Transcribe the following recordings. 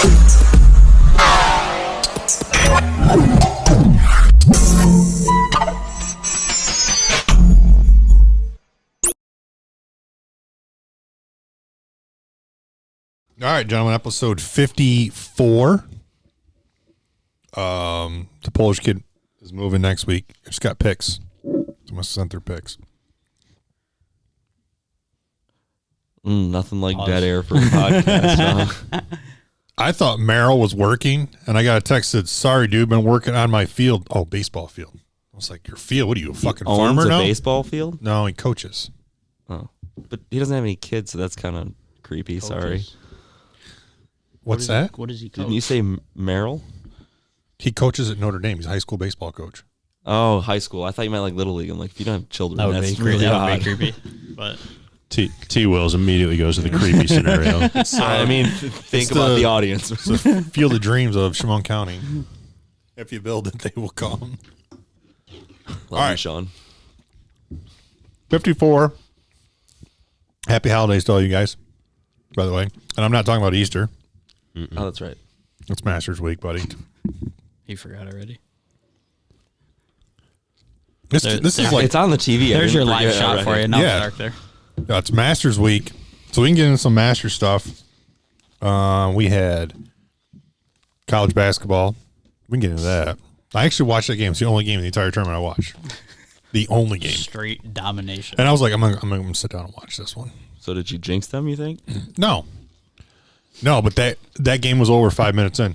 All right, gentlemen, episode 54. The Polish kid is moving next week. Just got picks. Someone sent their picks. Nothing like dead air for a podcast. Huh? I thought Merrill was working, and I got a text that said, sorry, dude, been working on my field. Oh, baseball field. I was like, your field? What are you, a fucking farmer now? A baseball field? No, he coaches. Oh, but he doesn't have any kids, so that's kind of creepy. Coaches. Sorry. What's that? What does he coach? Didn't you say Merrill? He coaches at Notre Dame. He's a high school baseball coach. Oh, high school. I thought you meant like Little League. I'm like, if you don't have children, that would that's be really that odd. would be creepy. But T-Wills immediately goes to the creepy scenario. I mean, think about the audience. It's the Field of Dreams of Chemung County. If you build it, they will come. Love you, Sean. 54. Happy holidays to all you guys, by the way. And I'm not talking about Easter. Oh, that's right. It's Masters Week, buddy. he forgot already. This is like It's on the TV. I There's didn't your live forget shot already. for you. Now Yeah. it's dark there. it's Masters Week, so we can get into some Masters stuff. We had college basketball. We can get into that. I actually watched that game. It's the only game in the entire tournament I watched. The only game. Straight domination. And I was like, I'm gonna sit down and watch this one. So did you jinx them, you think? No, but that game was over 5 minutes in.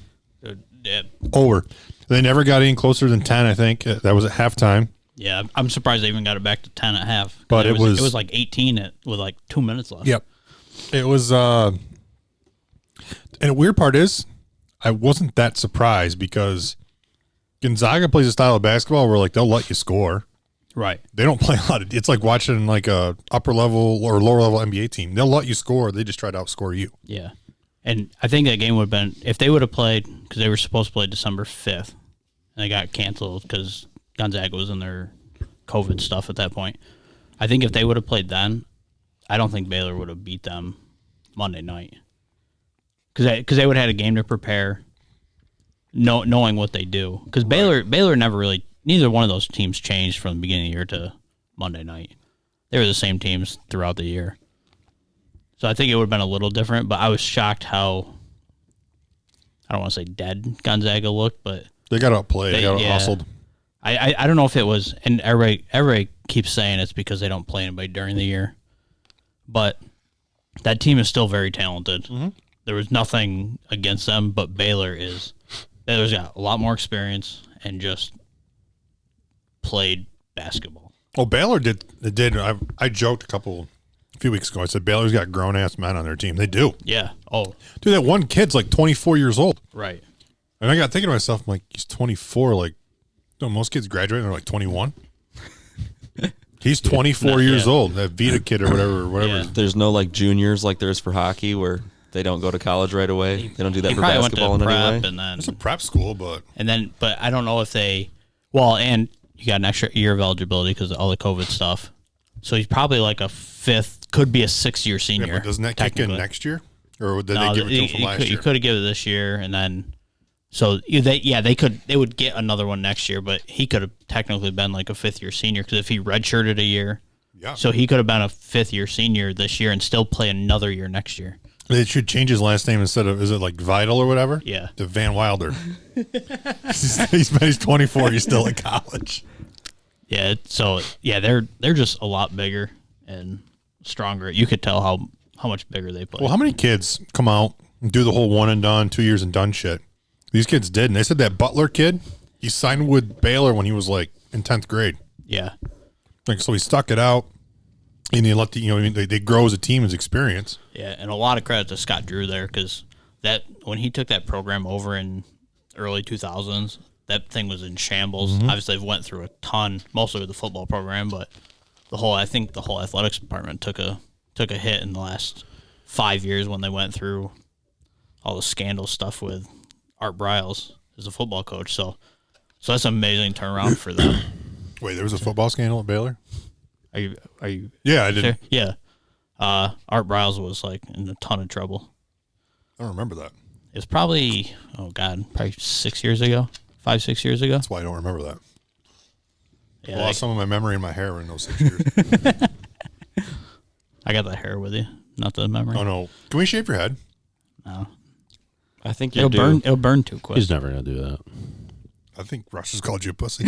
Yeah, Over. They never got any closer than 10. I think that was at halftime. yeah. I'm surprised they even got it back to 10 at half. But it was like 18 with like 2 minutes left. Yep. It was. And the weird part is, I wasn't that surprised because Gonzaga plays a style of basketball where like they'll let you score. Right. They don't play a lot of. It's like watching like a upper level or lower level NBA team. They'll let you score. They just try to outscore you. Yeah. And I think that game would have been, if they would have played, because they were supposed to play December 5th, and they got canceled because Gonzaga was in their COVID stuff at that point. I think if they would have played then, I don't think Baylor would have beat them Monday night. Because they would have had a game to prepare, knowing what they do. Because Baylor never really, neither one of those teams changed from the beginning of the year to Monday night. They were the same teams throughout the year. So I think it would have been a little different, but I was shocked how, I don't want to say dead Gonzaga looked, but They got outplayed. They got hustled. I don't know if it was, and everybody keeps saying it's because they don't play anybody during the year, but that team is still very talented. Mm-hmm. There was nothing against them, but Baylor's got a lot more experience and just played basketball. Oh, Baylor did. I joked a few weeks ago. I said Baylor's got grown ass men on their team. They do. Yeah. Oh, Dude, that one kid's like 24 years old. right. And I got thinking to myself, I'm like, he's 24. Like, don't most kids graduate and they're like 21? He's 24 years old. That Vita kid or whatever. Yeah. There's no like juniors like there is for hockey where they don't go to college right away. They don't do that He for probably basketball went in to any prep way. and then It's a prep school, but but I don't know if they, and you got an extra year of eligibility because of all the COVID stuff. So he's probably like a fifth, could be a 6-year senior. yeah, but doesn't that kick in next year? Or did they give it to him from last year? You could have given it this year, and then they would get another one next year, but he could have technically been like a 5th-year senior because if he redshirted a year, so he could have been a 5th-year senior this year and still play another year next year. They should change his last name instead of, is it like Vital or whatever? Yeah. To Van Wilder. he's 24. He's still in college. Yeah. So they're just a lot bigger and stronger. You could tell how much bigger they play. Well, how many kids come out and do the whole one and done, 2 years and done shit? These kids did. And they said that Butler kid, he signed with Baylor when he was like in 10th grade. Yeah. Like, so he stuck it out. And they let they grow as a team, as experience. Yeah, and a lot of credit to Scott Drew there because when he took that program over in early 2000s, that thing was in shambles. Mm-hmm. Obviously, they've went through a ton, mostly with the football program, but I think the whole athletics department took a hit in the last 5 years when they went through all the scandal stuff with Art Briles as a football coach. So that's an amazing turnaround for them. Wait, there was a football scandal at Baylor? Are you? Yeah, I did. Sure? Yeah. Art Briles was like in a ton of trouble. I don't remember that. It's probably, probably 6 years ago, 5-6 years ago. That's why I don't remember that. Yeah, I lost some of my memory in my hair in those 6 years. I got that hair with you, not the memory. Oh, no. Can we shave your head? No. I think you It'll do. burn. It'll burn too quick. He's never going to do that. I think Rush has called you a pussy.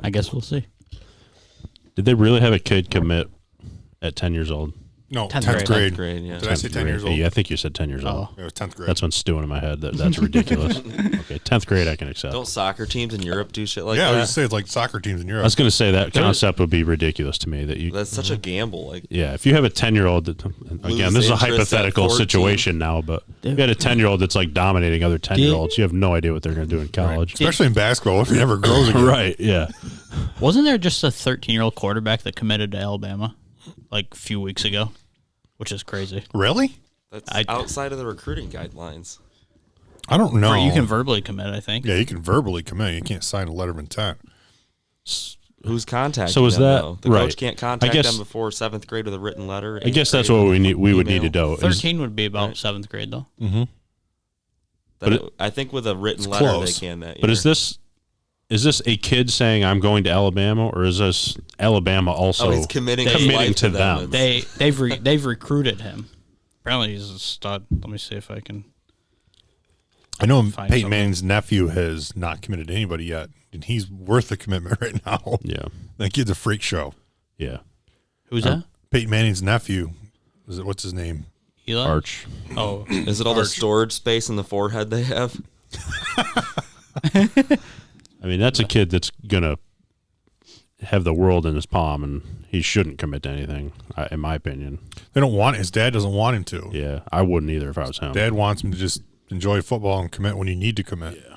I guess we'll see. Did they really have a kid commit at 10 years old? No, 10th 10th grade. 10th grade, yeah. Did I say 10 years old? Yeah, I think you said 10 years old. Oh. It was 10th grade. That's what's stewing in my head. That's ridiculous. Okay, 10th grade I can accept. Don't soccer teams in Europe do shit like yeah, I that? was say it's like soccer teams in I Europe. was going to say that concept would be ridiculous to me. That you, That's such a gamble. Like, yeah, if you have a 10-year-old, again, this is a interest at hypothetical 14. situation now, but if you had a 10-year-old that's like dominating other 10-year-olds, you have no idea what they're going to do in college. Especially in basketball, if he never grows again. Right? Yeah. Wasn't there just a 13-year-old quarterback that committed to Alabama like a few weeks ago? Which is crazy. Really? that's I- outside of the recruiting guidelines. I don't know. Or you can verbally commit, I think. Yeah, you can verbally commit. You can't sign a letter of intent. Who's contacting So is them, that- though? The right. coach can't contact I guess- them before 7th grade with a written letter? I guess that's what we would need to know. is- 13 would be about 7th grade, though. I think with a written It's letter close. they can that But year. is this a kid saying I'm going to Alabama, or is this Alabama also he's committing his committing life to to them? them. They've recruited him. Apparently, he's a stud. Let me see if I can. I know Find Peyton something. Manning's nephew has not committed to anybody yet, and he's worth the commitment right now. Yeah, That kid's a freak show. yeah. Who's that? Peyton Manning's nephew, what's his name? Eli? Arch. Oh, Is it all the storage space in the forehead they have? I mean, that's a kid that's gonna have the world in his palm, and he shouldn't commit to anything, in my opinion. They don't want his dad doesn't want him to. Yeah, I wouldn't either if I was him. Dad wants him to just enjoy football and commit when you need to commit. Yeah,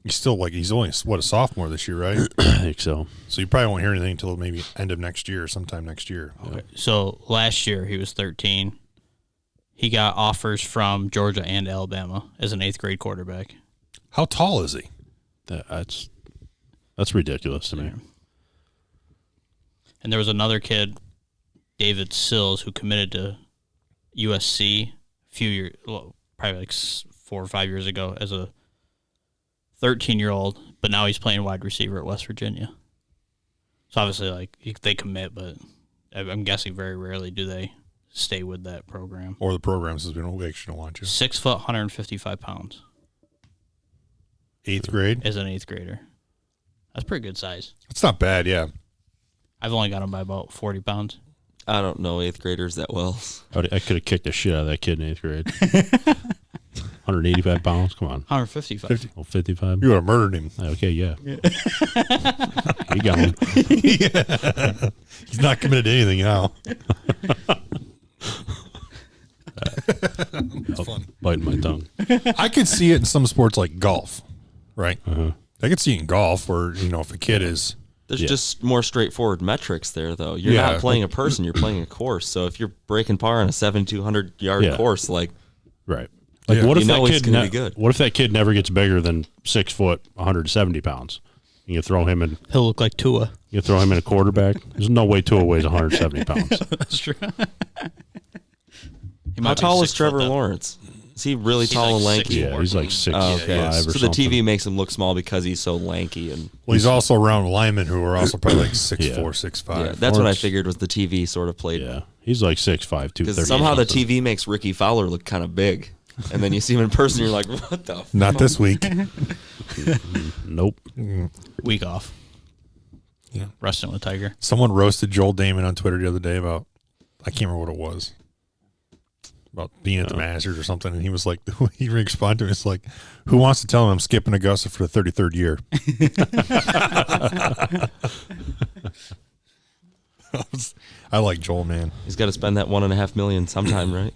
He's still he's only a sophomore this year, right? I think so. So you probably won't hear anything until maybe end of next year or sometime next year. okay. So last year he was 13. He got offers from Georgia and Alabama as an 8th grade quarterback. How tall is he? That's ridiculous to me. And there was another kid, David Sills, who committed to USC a few years, probably like 4 or 5 years ago as a 13-year-old, but now he's playing wide receiver at West Virginia. So obviously, like, they commit, but I'm guessing very rarely do they stay with that program. Or the program says we actually don't want you. 6 foot, 155 pounds 8th grade? as an 8th grader. That's pretty good size. It's not bad, yeah. I've only got him by about 40 pounds. I don't know 8th graders that well. I could have kicked the shit out of that kid in 8th grade. 185 pounds? Come on. 155. Oh, 55? You would have murdered him. Okay, yeah. You got him. He's not committed to anything now. It's fun. Biting my tongue. I could see it in some sports like golf, right? Uh-huh. I could see it in golf where, if a kid is There's Yeah. just more straightforard metrics there, though. You're Yeah. not playing a person, you're playing a course. So if you're breaking par on a 7,200-yard Yeah. course, like, Right. Like, Yeah. what if You know that he's kid gonna be good. What if that kid never gets bigger than 6 foot, 170 pounds? You throw him in. He'll look like Tua. You throw him in a quarterback. There's no way Tua weighs 170 pounds. That's true. how tall is Trevor Lawrence? Is he really He's tall like and lanky? 6'4". Yeah, he's like 6'5" Oh, okay. or So something. the TV makes him look small because he's so lanky, and well, he's also around linemen who are also probably like 6'4", Yeah. 6'5". yeah, that's what I Lawrence- figured was the TV sort of played. Yeah, he's like 6'5", 230. Because somehow the something. TV makes Ricky Fowler look kind of big, and then you see him in person, you're like, what the? Not this week. Nope. Week off. Yeah. Resting with Tiger. Someone roasted Joel Damon on Twitter the other day about, I can't remember what it was, about being at the Masters or something, and he was like, he responded to it, it's like, who wants to tell him I'm skipping Augusta for the 33rd year? I like Joel, man. He's got to spend that $1.5 million sometime, right?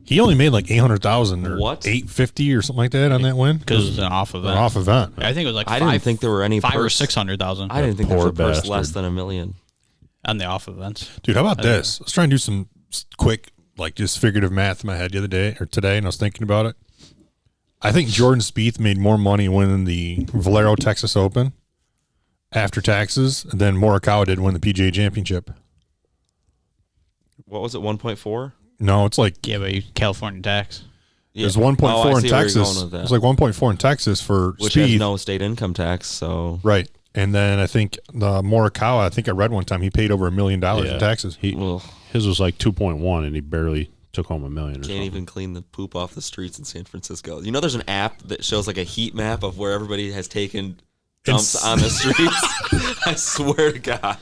He only made like 800,000 or What? 850 or something like that on that win. Because it was an off event. An off event. I think it was like I didn't think there were any 5 or purse- 600,000 I didn't think there Poor was a purse bastard. less than $1 million. on the off events. Dude, how about this? Let's try and do some quick, like just figurative math in my head the other day or today, and I was thinking about it. I think Jordan Spieth made more money winning the Valero Texas Open after taxes than Morikawa did win the PGA Championship. What was it, 1.4? No, it's like Yeah, but California tax. there's 1.4 I in see where you're Texas. going with that. It's like 1.4 in Texas for Which speed. has no state income tax, so Right. And then I think the Morikawa, I think I read one time he paid over $1 million in taxes. His was like 2.1, and he barely took home $1 million. Can't even clean the poop off the streets in San Francisco. You know, there's an app that shows like a heat map of where everybody has taken dumps on the streets. I swear to God.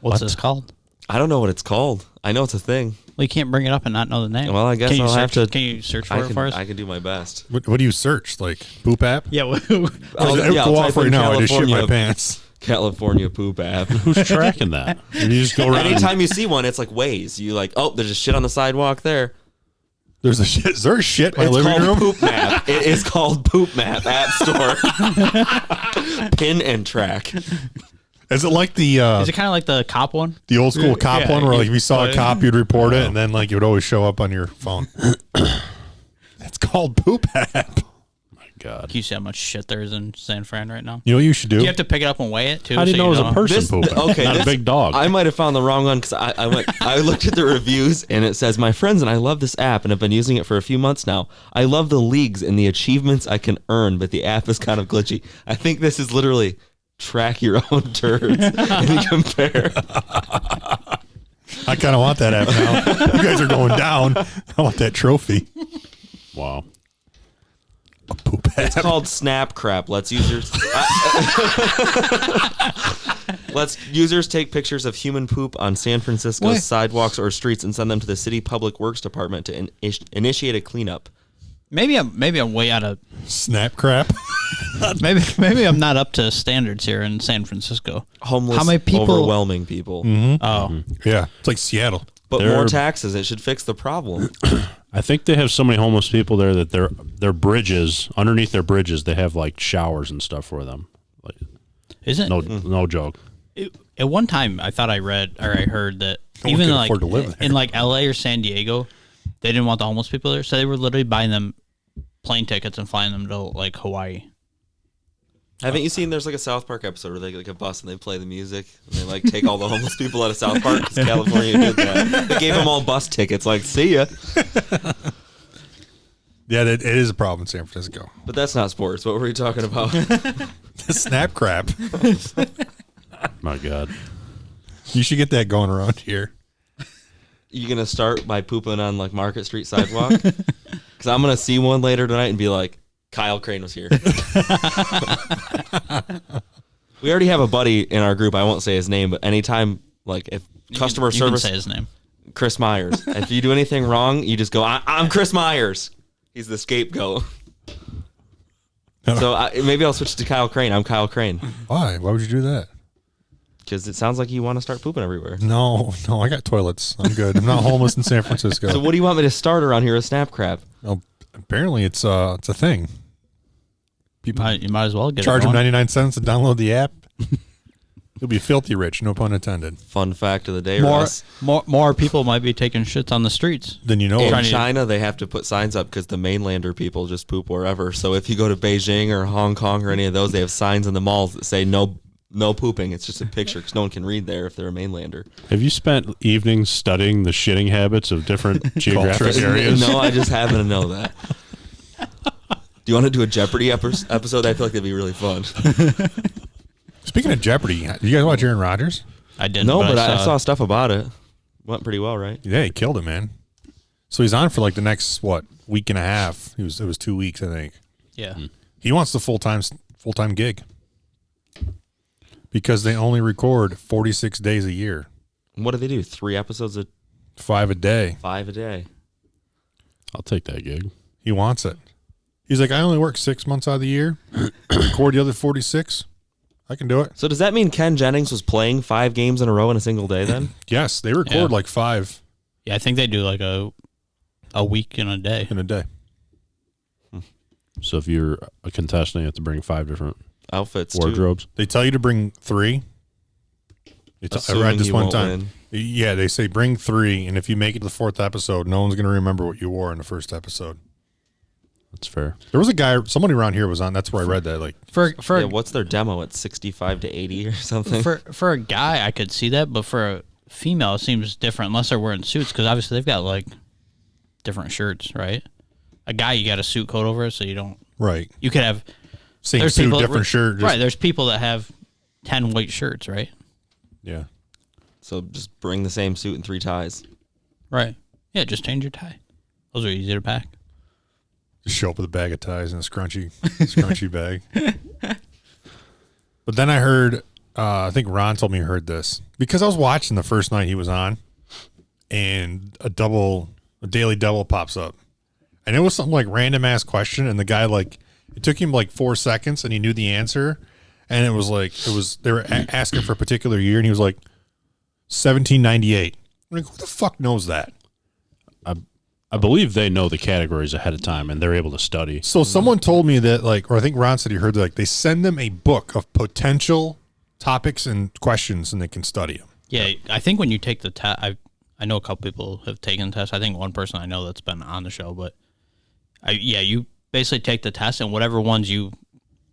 What's this called? I don't know what it's called. I know it's a thing. Well, you can't bring it up and not know the name. Well, I guess I'll have to. Can you search for it for us? I can do my best. What do you search? Like poop app? Yeah. It'll go off right now. I just shit my pants. California poop app. Who's tracking that? You just go around. Anytime you see one, it's like Waze. You like, oh, there's a shit on the sidewalk there. There's a shit. Is there a shit in my It's living called room? Poop Map. It is called Poop Map App Store. Pin and track. Is it like the Is it kind of like the cop one? the old school cop Yeah, one where like if you saw a yeah. cop you'd report it and then like it would always show up on your phone? It's called poop app. My God. Can you see how much shit there is in San Fran right now? You know what you should do? Do you have to pick it up and weigh it too? How do you so know it was a person pooping? Okay, Not a big dog. I might have found the wrong one because I looked at the reviews and it says, my friends and I love this app and have been using it for a few months now. I love the leagues and the achievements I can earn, but the app is kind of glitchy. I think this is literally track your own turds and compare. I kind of want that app now. You guys are going down. I want that trophy. Wow. A poop app. It's called Snap Crap. Let's users take pictures of human poop on San Francisco's What? sidewalks or streets and send them to the city public works department to initiate a cleanup. Maybe I'm way out of Snap crap. maybe I'm not up to standards here in San Francisco. Homeless, How many people? overwhelming people. Oh, Yeah, it's like Seattle. But They're- more taxes. It should fix the problem. I think they have so many homeless people there that their bridges, underneath their bridges, they have like showers and stuff for them. Like, isn't no joke. at one time I thought I read or I heard that No one even could like afford to live there. in like LA or San Diego, they didn't want the homeless people there, so they were literally buying them plane tickets and flying them to like Hawaii. Haven't you seen? There's like a South Park episode where they get like a bus and they play the music and they like take all the homeless people out of South Park because California did that. They gave them all bus tickets. Like, see ya. Yeah, it is a problem in San Francisco. But that's not sports. What were we talking about? Snap crap. My God. You should get that going around here. You gonna start by pooping on like Market Street sidewalk? Because I'm gonna see one later tonight and be like, Kyle Crane was here. We already have a buddy in our group. I won't say his name, but anytime like if customer You service, can say his name. Chris Myers. If you do anything wrong, you just go, I'm Chris Myers. He's the scapegoat. So maybe I'll switch to Kyle Crane. I'm Kyle Crane. Why? Why would you do that? Because it sounds like you want to start pooping everywhere. No, I got toilets. I'm good. I'm not homeless in San Francisco. So what do you want me to start around here with Snap Crap? Well, apparently it's a thing. People You might as well get charge it them going. 99 cents to download the app. You'll be filthy rich, no pun intended. Fun fact of the day, More, Russ. more people might be taking shits on the streets. Then you know In it. China, they have to put signs up because the mainlander people just poop wherever. So if you go to Beijing or Hong Kong or any of those, they have signs in the malls that say no pooping. It's just a picture because no one can read there if they're a mainlander. Have you spent evenings studying the shitting habits of different geographic Cultures. areas? No, I just happen to know that. Do you want to do a Jeopardy episode? I feel like that'd be really fun. Speaking of Jeopardy, do you guys watch Aaron Rodgers? I didn't. No, but I saw stuff about it. Went pretty well, right? Yeah, he killed it, man. So he's on for like the next week and a half. It was 2 weeks, I think. Yeah. He wants the full time gig because they only record 46 days a year, What do they do? 3 episodes of 5 a day. 5 a day. I'll take that gig. He wants it. He's like, I only work 6 months out of the year. Record the other 46. I can do it. So does that mean Ken Jennings was playing 5 games in a row in a single day then? Yes, they record like 5 Yeah, I think they do like a week in a day. in a day. So if you're a contestant, you have to bring 5 different Outfits wardrobes. They tell you to bring 3. I Assuming read this you one won't time. win. Yeah, they say bring 3, and if you make it to the 4th episode, no one's going to remember what you wore in the first episode. That's fair. There was a guy, somebody around here was on. That's where I read that. Like, For Yeah, what's their demo at 65 to 80 or something? for a guy, I could see that, but for female, it seems different unless they're wearing suits because obviously they've got like different shirts, right? A guy, you got a suit coat over it, so you don't. Right. You could have Same suit, different shirt. Right. There's people that have 10 white shirts, right? Yeah. So just bring the same suit and 3 ties. Right. Yeah, just change your tie. Those are easy to pack. Just show up with a bag of ties and a scrunchy bag. But then I heard, I think Ron told me he heard this because I was watching the first night he was on, and a daily double pops up, and it was something like random ass question, and the guy like it took him like 4 seconds, and he knew the answer, and it was they were asking for a particular year, and he was like 1798. I'm like, who the fuck knows that? I believe they know the categories ahead of time and they're able to study. So someone told me that, like, or I think Ron said he heard that, like, they send them a book of potential topics and questions, and they can study them. Yeah, I think when you take the test, I know a couple people have taken the test. I think one person I know that's been on the show, but you basically take the test, and whatever ones you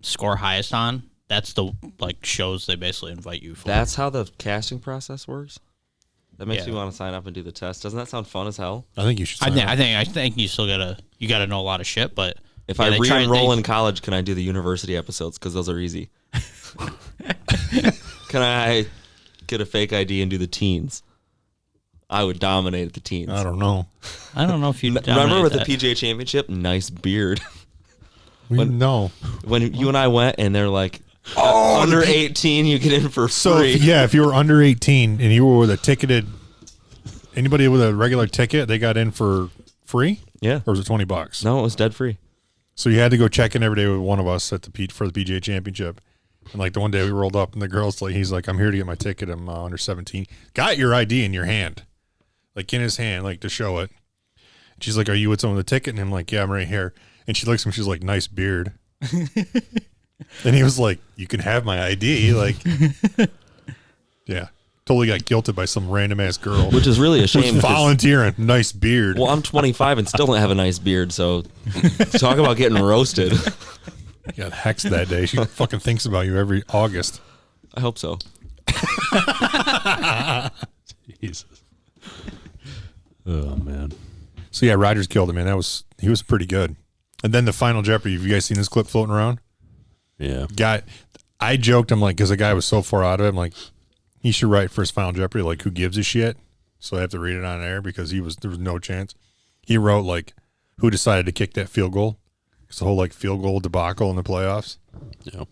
score highest on, that's the like shows they basically invite you for. That's how the casting process works? That makes me want to sign up and do the test. Doesn't that sound fun as hell? I think you should. I think you still gotta know a lot of shit. But if I re-enroll in college, can I do the university episodes? Because those are easy. Can I get a fake ID and do the teens? I would dominate the teens. I don't know if you remember with the PGA Championship. Nice beard. No. When you and I went, and they're like, under 18, you get in for free. So, if you were under 18 and you were with a ticketed, anybody with a regular ticket, they got in for free? Yeah. Or was it $20? No, it was dead free. So you had to go check in every day with one of us at for the PGA Championship. And like the one day we rolled up, and the girl's like, he's like, I'm here to get my ticket. I'm under 17. Got your ID in your hand, like in his hand, like to show it. And she's like, are you with someone with a ticket? And I'm like, yeah, I'm right here. And she looks at him. She's like, nice beard. And he was like, you can have my ID. Like, yeah. Totally got guilted by some random ass girl. Which is really a shame. Volunteering. Nice beard. Well, I'm 25 and still don't have a nice beard, so talk about getting roasted. Got hexed that day. She fucking thinks about you every August. I hope so. Jesus. Oh, man. So, yeah, Rogers killed him, man. He was pretty good. And then the Final Jeopardy. Have you guys seen this clip floating around? Yeah. I joked, I'm like, because the guy was so far out of it, I'm like, he should write for his Final Jeopardy, like, who gives a shit? So I have to read it on air because there was no chance. He wrote, like, who decided to kick that field goal? It's the whole, like, field goal debacle in the playoffs. Yeah.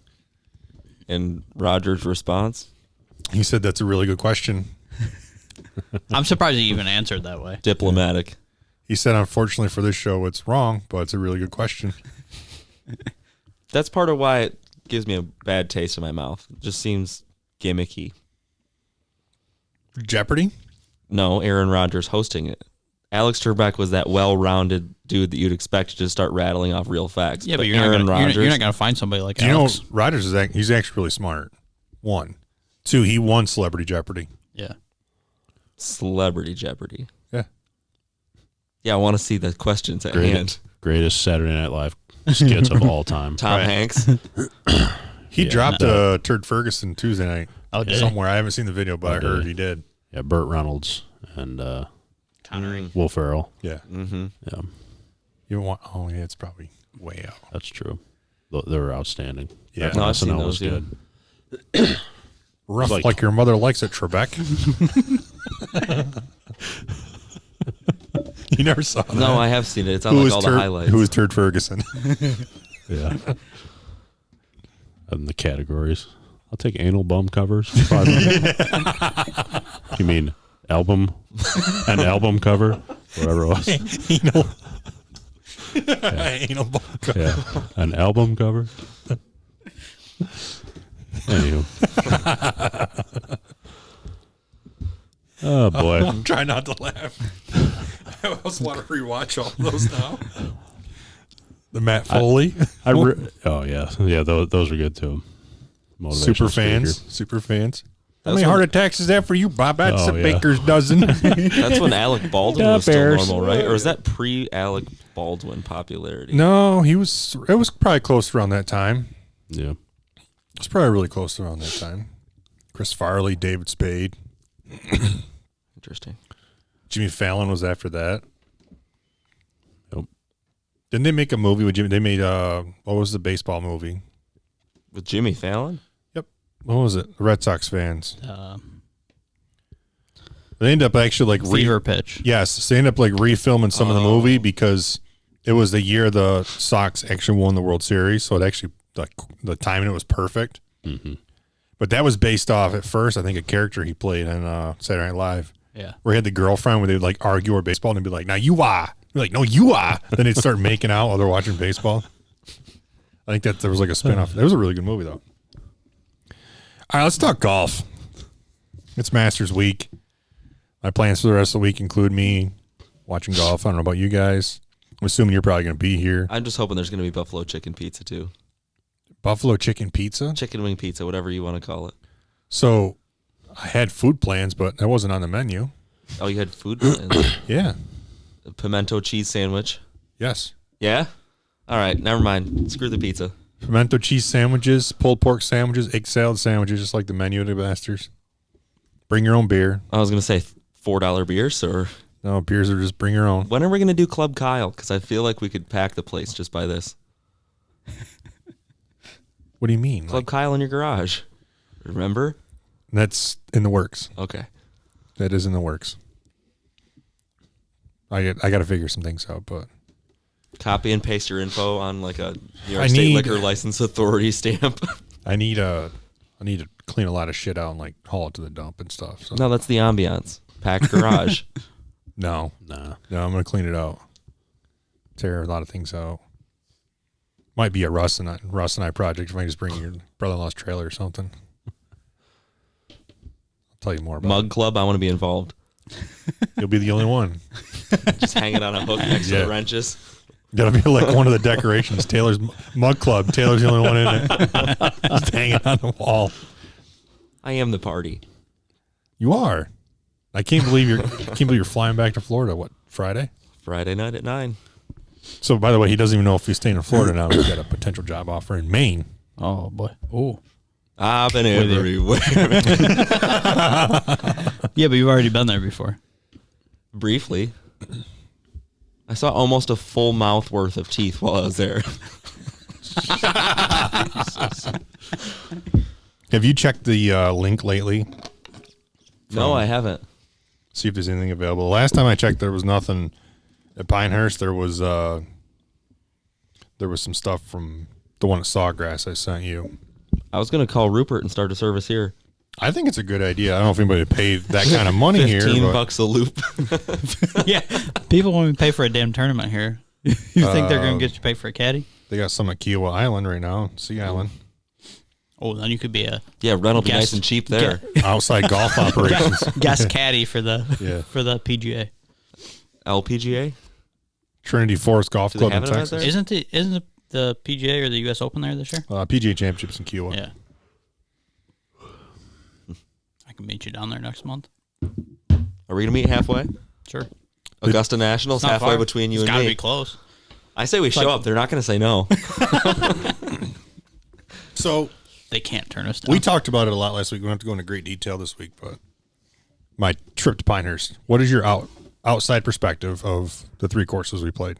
And Roger's response? He said that's a really good question. I'm surprised he even answered that way. Diplomatic. He said, unfortunately for this show, it's wrong, but it's a really good question. That's part of why it gives me a bad taste in my mouth. It just seems gimmicky. Jeopardy? No, Aaron Rodgers hosting it. Alex Trebek was that well-rounded dude that you'd expect to just start rattling off real facts. Yeah, but you're not going to find somebody like Alex. You know, Rodgers he's actually really smart. 1. 2, he won Celebrity Jeopardy. Yeah. Celebrity Jeopardy. Yeah. Yeah, I want to see the questions at hand. Greatest Saturday Night Live skits of all time. Tom Hanks. He dropped Turd Ferguson Tuesday night. Oh, did somewhere. I haven't seen the video, but I heard he did. Yeah, Burt Reynolds and Connery. Will Ferrell. Yeah. Mm-hmm. Yeah. You want? Oh, yeah, it's probably way out. That's true. They were outstanding. Yeah. No, I've seen SNL those, was good. Rough like your mother likes it, Trebek. You never saw that? No, I have seen it. It's on like all the highlights. Who is Turd Ferguson? Yeah. And the categories. I'll take anal bum covers. 500. You mean album? An album cover? Whatever it was. Anal. Anal bum cover. Yeah. An album cover? Anywho. Oh, boy. I'm trying not to laugh. I also want to rewatch all those now. The Matt Foley. Oh, yeah. Yeah, those are good, too. Super fans. How many heart attacks is that for you, Bob? That's a baker's dozen. That's when Alec Baldwin was still Bears. normal, right? Or is that pre-Alec Baldwin popularity? No, it was probably close around that time. Yeah. It's probably really close around that time. Chris Farley, David Spade. Interesting. Jimmy Fallon was after that. Nope. Didn't they make a movie with Jimmy? They made what was the baseball movie? With Jimmy Fallon? Yep. What was it? The Red Sox fans. They ended up actually like Fever Pitch. Yes, they ended up like refilming some of the movie because it was the year the Sox actually won the World Series, so it actually like the timing it was perfect. Mm-hmm. But that was based off at first, I think, a character he played in Saturday Night Live. Yeah. Where he had the girlfriend where they'd like argue over baseball and they'd be like, "Now you are." Be like, "No, you are." Then they'd start making out while they're watching baseball. I think that there was like a spinoff. It was a really good movie though. All right, let's talk golf. It's Masters week. My plans for the rest of the week include me watching golf. I don't know about you guys. I'm assuming you're probably going to be here. I'm just hoping there's going to be buffalo chicken pizza too. Buffalo chicken pizza? Chicken wing pizza, whatever you want to call it. So I had food plans, but that wasn't on the menu. Oh, you had food plans? Yeah. A pimento cheese sandwich. Yes. Yeah? All right, never mind. Screw the pizza. Pimento cheese sandwiches, pulled pork sandwiches, egg salad sandwiches, just like the menu at the Masters. Bring your own beer. I was going to say $4 beers, or No, beers are just bring your own. when are we going to do Club Kyle? Because I feel like we could pack the place just by this. What do you mean? Club Kyle in your garage. Remember? That's in the works. Okay. That is in the works. I got to figure some things out, but Copy and paste your info on like a New York I State need- Liquor License Authority stamp. I need to clean a lot of shit out and like haul it to the dump and stuff. So No, that's the ambiance. Packed garage. no, Nah. I'm gonna clean it out. Tear a lot of things out. Might be a Russ and I project. If I just bring your brother-in-law's trailer or something. I'll tell you more about Mug Club, I want to be involved. it. You'll be the only one. Just hanging on a hook next to Yeah. the wrenches. That'll be like one of the decorations. Taylor's Mug Club. Taylor's the only one in it. Just hanging on the wall. I am the party. You are. I can't believe you're flying back to Florida. What, Friday? Friday night at 9. So, by the way, he doesn't even know if he's staying in Florida now. He's got a potential job offer in Maine. Oh boy. Oh. I've been everywhere. Yeah, but you've already been there before. Briefly. I saw almost a full mouth worth of teeth while I was there. Have you checked the link lately? No, I haven't. See if there's anything available. Last time I checked, there was nothing at Pinehurst. There was some stuff from the one at Sawgrass I sent you. I was going to call Rupert and start a service here. I think it's a good idea. I don't know if anybody would pay that kind of money here. $15 but a loop. Yeah. People won't even pay for a damn tournament here. You think they're going to get you paid for a caddy? they got some at Kiowa Island right now, Sea Island. Oh, then you could be a Yeah, rent will be Guess- nice and cheap there. Outside golf operations. guest caddy for the Yeah. for the PGA. LPGA? Trinity Forest Golf Do they Club in have it out Texas. there? Isn't the PGA or the US Open there this year? PGA Championships in Kiowa. Yeah. I can meet you down there next month. Are we going to meet halfway? Sure. Augusta National's It's not halfway far. between you It's and gotta me. be close. I say we show up. They're not going to say no. So They can't turn us down. we talked about it a lot last week. We don't have to go into great detail this week, but my trip to Pinehurst. What is your outside perspective of the 3 courses we played?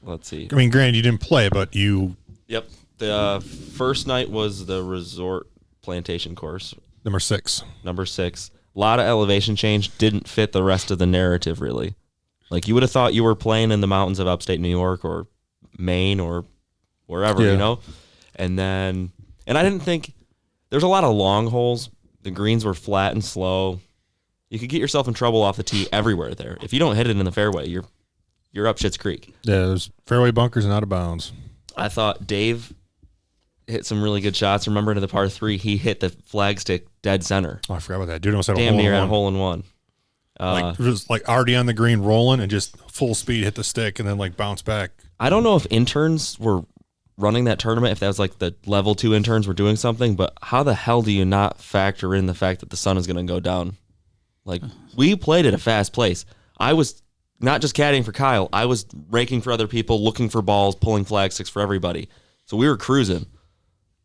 Let's see. I mean, granted, you didn't play, but you Yep. The first night was the resort plantation course, number 6. number 6. A lot of elevation change. Didn't fit the rest of the narrative, really. Like, you would have thought you were playing in the mountains of upstate New York or Maine or wherever, Yeah. you know? And I didn't think, there's a lot of long holes. The greens were flat and slow. You could get yourself in trouble off the tee everywhere there. If you don't hit it in the fairway, you're up Shit's Creek. Yeah, there's fairway bunkers and out of bounds. I thought Dave hit some really good shots. Remember, into the par 3, he hit the flagstick dead center. Oh, I forgot about that. Dude almost had a Damn hole near in a one. hole in one. Like, it was like already on the green rolling and just full speed hit the stick and then like bounce back. I don't know if interns were running that tournament, if that was like the level 2 interns were doing something, but how the hell do you not factor in the fact that the sun is going to go down? Like, we played at a fast pace. I was not just caddying for Kyle. I was raking for other people, looking for balls, pulling flag sticks for everybody. So we were cruising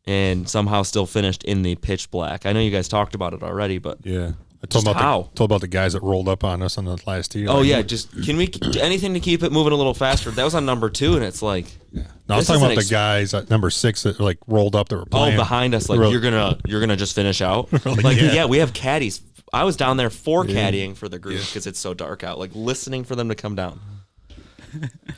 and somehow still finished in the pitch black. I know you guys talked about it already, but Yeah. I told Just how? about the guys that rolled up on us on the last tee. Oh like, yeah, just can we anything to keep it moving a little faster? That was on number 2, and it's like, No, I was this talking is about the guys at number 6 that like rolled up that were playing. behind us, like Real- you're gonna just finish out. Like, Like yeah. yeah, we have caddies. I was down there for caddying for the group because it's so dark out, like listening for them to come down.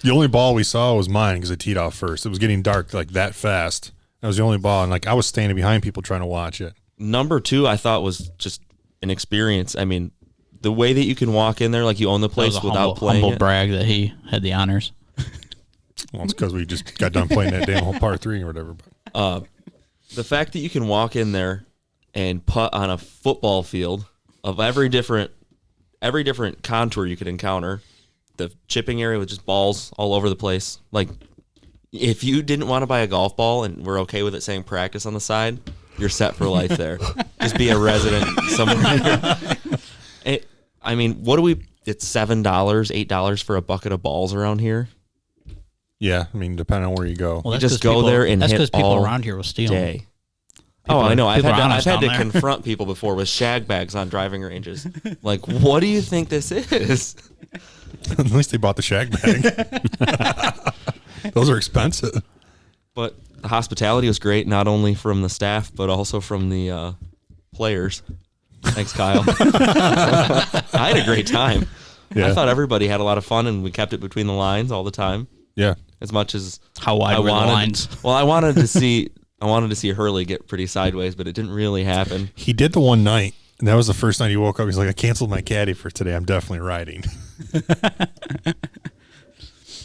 The only ball we saw was mine because I teed off first. It was getting dark like that fast. That was the only ball, and like I was standing behind people trying to watch it. Number 2, I thought was just an experience. I mean, the way that you can walk in there like you own the That was place a without playing humble it. brag that he had the honors. Well, it's because we just got done playing that damn whole par 3 or whatever. But The fact that you can walk in there and putt on a football field of every different contour you could encounter, the chipping area with just balls all over the place. Like, if you didn't want to buy a golf ball and we're okay with it saying practice on the side, you're set for life there. Just be a resident somewhere. I mean, what do we? It's $7, $8 for a bucket of balls around here. yeah, I mean, depending on where you go. Well, You that's just 'cause go people- there and that's hit because people all around here will steal 'em. Day. I know. I've people had are to honest down there. confront people before with shag bags on driving ranges. Like, what do you think this is? At least they bought the shag bag. Those are expensive. But the hospitality was great, not only from the staff, but also from the players. Thanks, Kyle. I had a great time. Yeah. I thought everybody had a lot of fun, and we kept it between the lines all the time, Yeah. as much as How wide I were the wanted. lines? Well, I wanted to see Hurley get pretty sideways, but it didn't really happen. He did the one night, and that was the first night he woke up. He's like, I canceled my caddy for today. I'm definitely riding.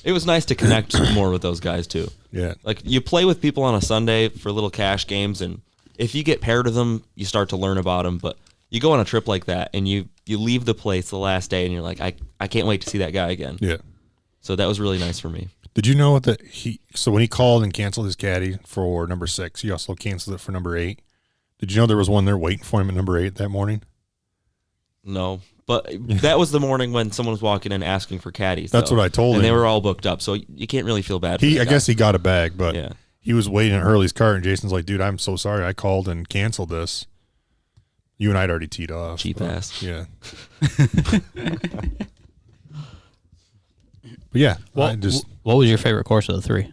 It was nice to connect more with those guys too. Yeah. Like, you play with people on a Sunday for little cash games, and if you get paired with them, you start to learn about them. But you go on a trip like that, and you leave the place the last day, and you're like, I can't wait to see that guy again. Yeah. So that was really nice for me. Did you know that so when he called and canceled his caddy for number 6, he also canceled it for number 8. Did you know there was one there waiting for him at number 8 that morning? No, but that was the morning when someone was walking in asking for caddies. That's though. what I told and him. they were all booked up, so you can't really feel bad. For I the guy. guess he got a bag, but Yeah. he was waiting at Hurley's car, and Jason's like, dude, I'm so sorry. I called and canceled this. You and I had already teed off. Cheap but, ass. Yeah. But yeah, I just What was your favorite course of the 3?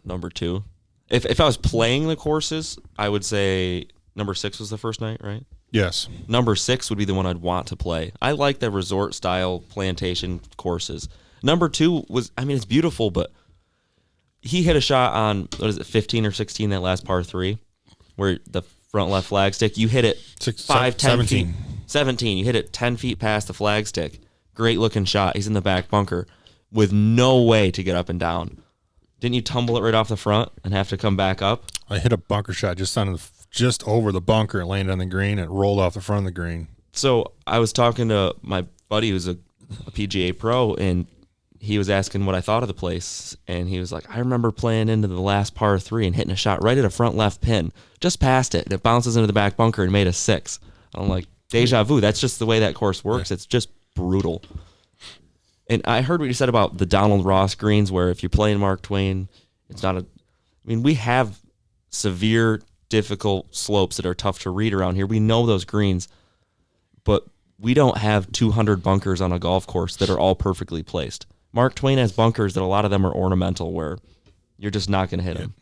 Number 2. If I was playing the courses, I would say number 6 was the first night, right? yes. Number 6 would be the one I'd want to play. I like the resort style plantation courses. Number 2 was, I mean, it's beautiful, but he hit a shot on, 15 or 16, that last par 3, where the front left flag stick, you hit it 10 17. feet. 17. You hit it 10 feet past the flag stick. Great looking shot. He's in the back bunker with no way to get up and down. Didn't you tumble it right off the front and have to come back up? I hit a bunker shot just over the bunker and landed on the green. And it rolled off the front of the green. So I was talking to my buddy who's a PGA pro, and he was asking what I thought of the place. And he was like, I remember playing into the last par 3 and hitting a shot right at a front left pin, just past it. And it bounces into the back bunker and made a 6. I'm like, deja vu. That's just the way that course works. It's just brutal. And I heard what you said about the Donald Ross greens, where if you're playing Mark Twain, it's not I mean, we have severe, difficult slopes that are tough to read around here. We know those greens, but we don't have 200 bunkers on a golf course that are all perfectly placed. Mark Twain has bunkers that a lot of them are ornamental, where you're just not going to hit them.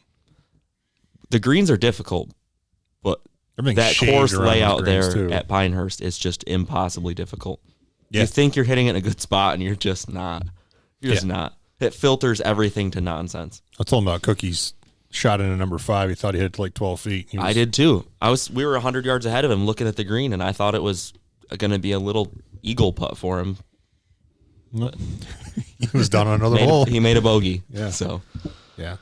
The greens are difficult, but Everything's that shaved course around those layout greens, there too. at Pinehurst is just impossibly difficult. Yeah. You think you're hitting it in a good spot, and you're just not. You're just Yeah. not. It filters everything to nonsense. I told him about Cookie's shot in a number 5. He thought he hit it to like 12 feet. He was, I did too. We were 100 yards ahead of him looking at the green, and I thought it was going to be a little eagle putt for him. He was down on another hole. He made a bogey. Yeah. So Yeah.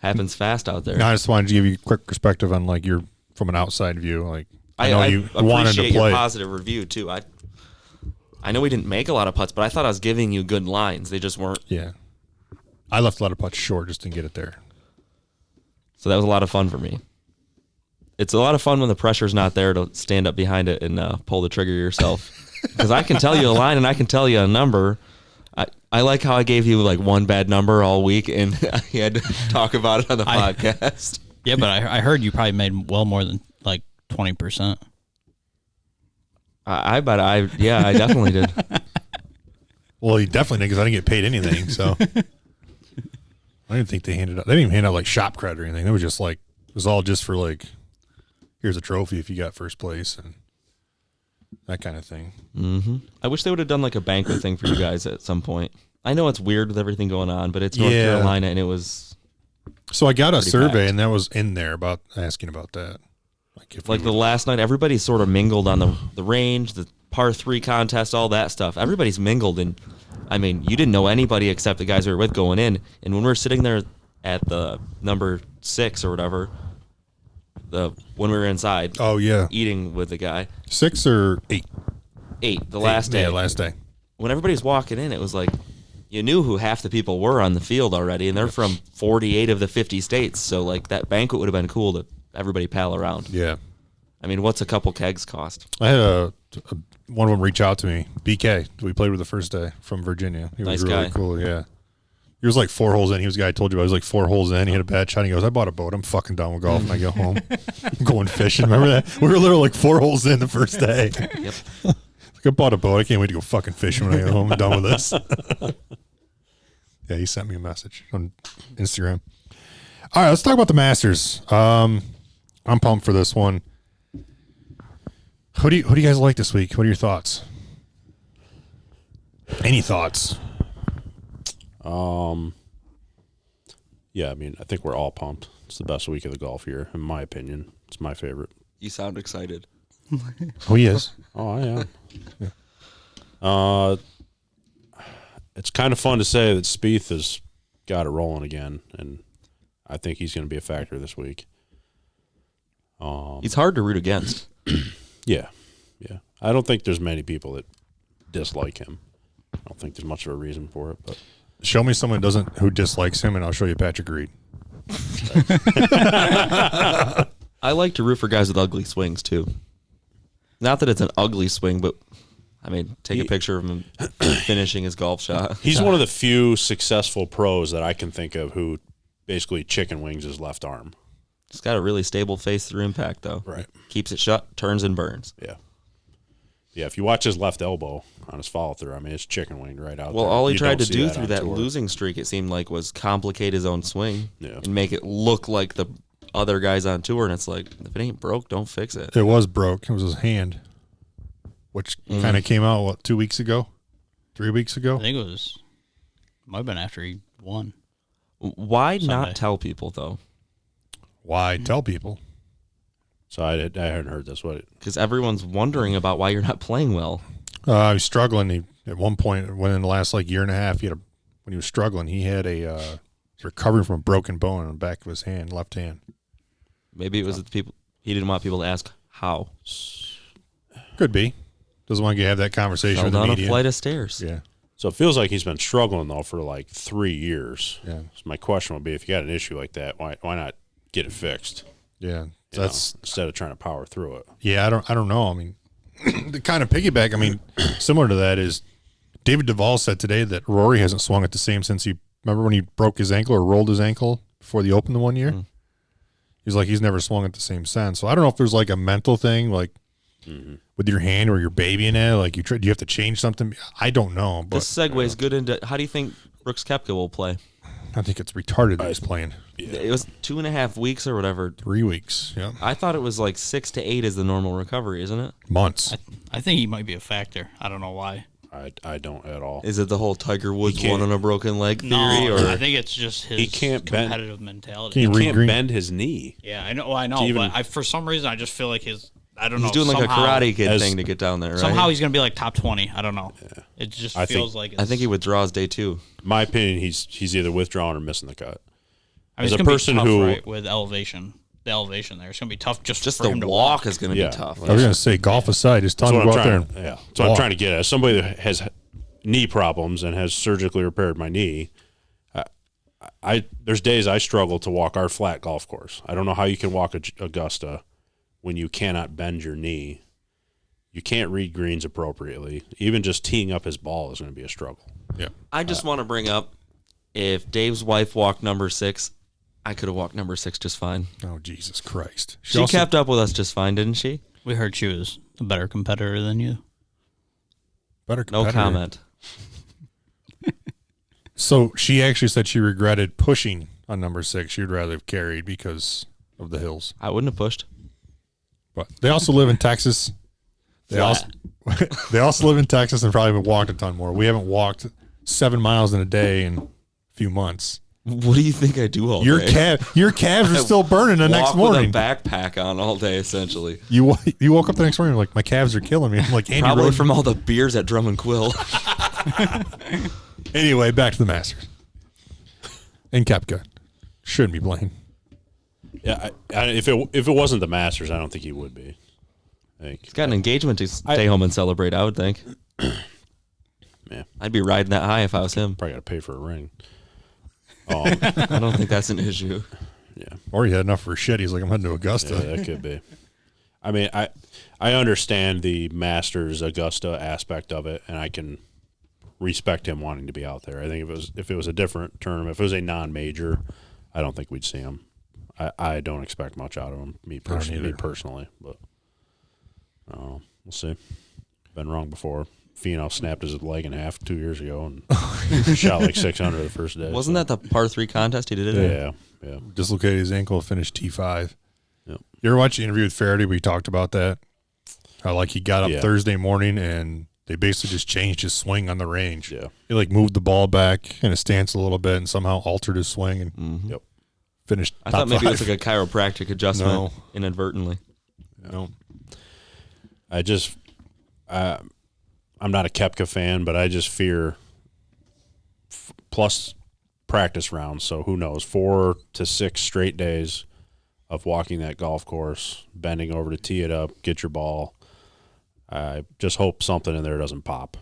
happens fast out there. No, I just wanted to give you a quick perspective on like your from an outside view. Like I know you appreciate wanted to your play. positive review too. I know we didn't make a lot of putts, but I thought I was giving you good lines. They just weren't. Yeah. I left a lot of putts short just to get it there. So that was a lot of fun for me. It's a lot of fun when the pressure's not there to stand up behind it and pull the trigger yourself. Because I can tell you a line and I can tell you a number. I like how I gave you like one bad number all week, and you had to talk about it on the podcast. Yeah, but I heard you probably made well more than like 20%. I bet I definitely did. Well, he definitely did because I didn't get paid anything. So I didn't think they handed out. They didn't even hand out like shop credit or anything. It was just like it was all just for like, here's a trophy if you got first place and that kind of thing. Mm-hmm. I wish they would have done like a banquet thing for you guys at some point. I know it's weird with everything going on, but it's North Carolina and it was. So I got a survey packed. and that was in there about asking about that. Like the last night, everybody sort of mingled on the range, the par 3 contest, all that stuff. Everybody's mingled, and I mean, you didn't know anybody except the guys we were with going in. And when we were sitting there at the number 6 or whatever, when we were inside, eating with the guy, 6 or 8, 8, the last day. Yeah, last day. When everybody's walking in, it was like you knew who half the people were on the field already, and they're from 48 of the 50 states. So like that banquet would have been cool to everybody pal around. Yeah. I mean, what's a couple kegs cost? I had one of them reach out to me. BK, we played with the first day from Virginia. He was Nice really guy. cool. Yeah. He was like 4 holes in. He was the guy I told you about. He was like 4 holes in. He had a bad shot. He goes, I bought a boat. I'm fucking done with golf when I go home. I'm going fishing. Remember that? We were literally like 4 holes in the first day. Yep. Like, I bought a boat. I can't wait to go fucking fishing when I get home. I'm done with this. Yeah, he sent me a message on Instagram. All right, let's talk about the Masters. I'm pumped for this one. Who do you guys like this week? What are your thoughts? Any thoughts? Yeah, I mean, I think we're all pumped. It's the best week of the golf year, in my opinion. It's my favorite. You sound excited. Oh, he is. Oh, I am. Yeah. It's kind of fun to say that Spieth has got it rolling again, and I think he's going to be a factor this week. He's hard to root against. Yeah. I don't think there's many people that dislike him. I don't think there's much of a reason for it, but Show me someone who dislikes him, and I'll show you Patrick Reed. I like to root for guys with ugly swings too. Not that it's an ugly swing, but I mean, take a picture of him finishing his golf shot. he's one of the few successful pros that I can think of who basically chicken wings his left arm. He's got a really stable face through impact, though. Right. Keeps it shut, turns and burns. Yeah. Yeah, if you watch his left elbow on his follow through, I mean, it's chicken winged right out Well, there. all he You tried don't to see do that through on that tour. losing streak, it seemed like, was complicate his own swing Yeah. and make it look like the other guys on tour. And it's like, if it ain't broke, don't fix it. It was broke. It was his hand, which kind of came out, 2 weeks ago? 3 weeks ago? I think it might have been after he won. Why Sunday. not tell people, though? Why tell people? So I hadn't heard this. What? Because everyone's wondering about why you're not playing well. He was struggling. At one point, when in the last year and a half, when he was struggling, he had he's recovering from a broken bone on the back of his hand, left hand. Maybe it was the people. He didn't want people to ask how. Could be. Doesn't want to have that conversation Fell with the down a media. flight of stairs. Yeah. So it feels like he's been struggling though for like 3 years. Yeah. So my question would be, if you got an issue like that, why not get it fixed? Yeah. you know, instead of trying to power through it. Yeah, I don't know. I mean, the kind of piggyback, similar to that is David Duval said today that Rory hasn't swung it the same since remember when he broke his ankle or rolled his ankle before the Open the 1 year? Mm. He's like, he's never swung it the same since. So I don't know if there's like a mental thing, like with your hand or your baby in it, like do you have to change something? I don't know. But This segues good into, how do you think Brooks Koepka will play? I think it's retarded that he's playing. Yeah. It was 2.5 weeks or whatever. 3 weeks. Yeah. I thought it was like 6 to 8 is the normal recovery, isn't it? Months. I think he might be a factor. I don't know why. I don't at all. Is it the whole Tiger Woods one on a broken leg theory? No, or I think it's just his competitive mentality. He can't bend his knee. Yeah, I know. But for some reason, I just feel like I don't know. He's doing like a Karate Kid thing to get down there, right? Somehow he's going to be like top 20. I don't know. Yeah. It just feels like I think he withdraws day 2. My opinion, he's either withdrawing or missing the cut. I mean, As it's a gonna person be tough, who right, with elevation, the elevation there, it's going to be tough just for the him to walk is going to be tough. I was going to say, golf aside, just tell him to go out there. Yeah, that's what I'm trying to get at. As somebody that has knee problems and has surgically repaired my knee, there's days I struggle to walk our flat golf course. I don't know how you can walk Augusta when you cannot bend your knee. You can't read greens appropriately. Even just teeing up his ball is going to be a struggle. Yeah. I just want to bring up, if Dave's wife walked number 6, I could have walked number 6 just fine. Oh, Jesus Christ. She kept up with us just fine, didn't she? We heard she was a better competitor than you. Better No competitor. comment. So she actually said she regretted pushing on number 6. She would rather have carried because of the hills. I wouldn't have pushed. But they also live in Texas. They also live in Texas and probably have walked a ton more. We haven't walked 7 miles in a day in a few months. What do you think I do all Your day? calves are still burning the next Walk morning. with a backpack on all day, essentially. You woke up the next morning and like, my calves are killing me. I'm like, Andy Probably Rode. from all the beers at Drum and Quill. Anyway, back to the Masters. And Koepka shouldn't be playing. Yeah, if it wasn't the Masters, I don't think he would be. I think He's got an engagement to stay home and celebrate, I would think. Yeah. I'd be riding that high if I was him. probably got to pay for a ring. I don't think that's an issue. Yeah, Or he had enough for shit. He's like, I'm heading to Augusta. yeah, that could be. I mean, I understand the Masters Augusta aspect of it, and I can respect him wanting to be out there. I think if it was a different term, if it was a non-major, I don't think we'd see him. I don't expect much out of him, me personally, but we'll see. Been wrong before. Finau snapped his leg in half 2 years ago and shot like 600 the first day. Wasn't that the par 3 contest he did it in? Yeah. Dislocated his ankle, finished T5. Yep. You ever watch the interview with Faraday? We talked about that. How like he got up Yeah. Thursday morning and they basically just changed his swing on the range. Yeah. He like moved the ball back in his stance a little bit and somehow altered his swing and Yep. finished. I top thought maybe five. it was like a chiropractic adjustment No. inadvertently. No. I'm not a Koepka fan, but I just fear plus practice rounds. So who knows? 4 to 6 straight days of walking that golf course, bending over to tee it up, get your ball. I just hope something in there doesn't pop.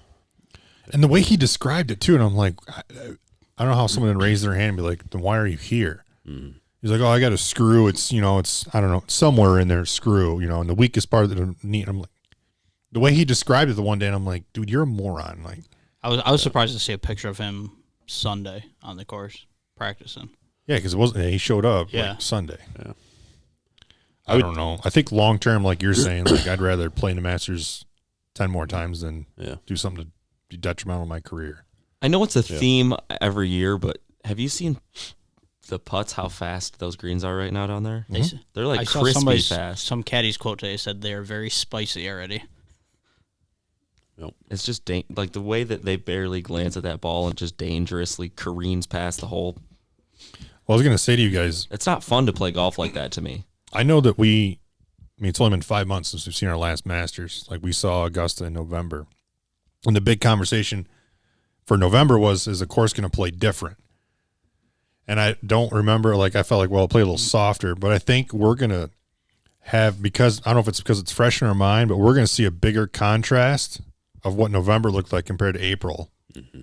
And the way he described it too, and I'm like, I don't know how someone would raise their hand and be like, then why are you here? Mm. He's like, oh, I got a screw. It's I don't know, somewhere in there, screw, and the weakest part of the knee. I'm like, the way he described it the one day, and I'm like, dude, you're a moron. Like, I was surprised to see a picture of him Sunday on the course practicing. yeah, because it wasn't. He showed up like Sunday. Yeah. I don't know. I think long term, like you're saying, like I'd rather play in the Masters 10 more times than do something to be detrimental to my career. I know it's a theme every year, but have you seen the putts, how fast those greens are right now down there? They're like I saw crispy fast. Some caddy's quote today said they are very spicy already. It's just like the way that they barely glance at that ball and just dangerously careens past the hole. Well, I was going to say to you guys, It's not fun to play golf like that to me. I know that it's only been 5 months since we've seen our last Masters. Like we saw Augusta in November. And the big conversation for November was, is the course going to play different? And I don't remember, like I felt like, well, it'll play a little softer, but I think we're going to have, because I don't know if it's because it's fresh in our mind, but we're going to see a bigger contrast of what November looked like compared to April.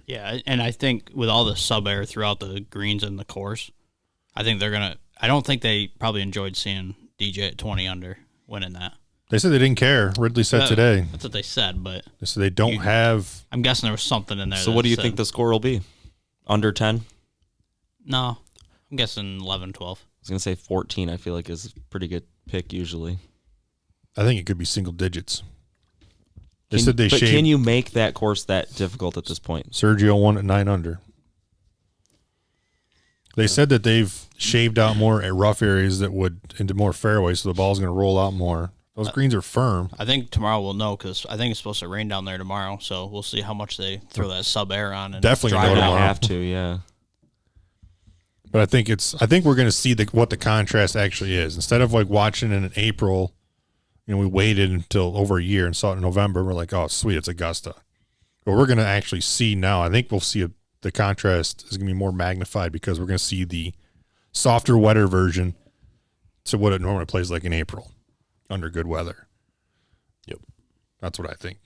Yeah, and I think with all the sub air throughout the greens and the course, I think they're gonna. I don't think they probably enjoyed seeing DJ at 20 under winning that. They said they didn't care. Ridley said today. That's what they said, but They said they don't have. I'm guessing there was something in there. So that what do you said- think the score will be? Under 10? No, I'm guessing 11, 12. I was going to say 14, I feel like is a pretty good pick usually. I think it could be single digits. They said they but shaved. can you make that course that difficult at this point? Sergio won at 9 under. They said that they've shaved out more at rough areas that would into more fairways, so the ball's going to roll out more. Those greens are firm. I think tomorrow we'll know because I think it's supposed to rain down there tomorrow. So we'll see how much they throw that sub air on. And Definitely dry gonna it go out. tomorrow. Have to, yeah. But I think we're going to see what the contrast actually is. Instead of like watching it in April, we waited until over a year and saw it in November. We're like, oh, sweet, it's Augusta. But we're going to actually see now. I think we'll see the contrast is going to be more magnified because we're going to see the softer, wetter version to what it normally plays like in April under good weather. Yep. That's what I think.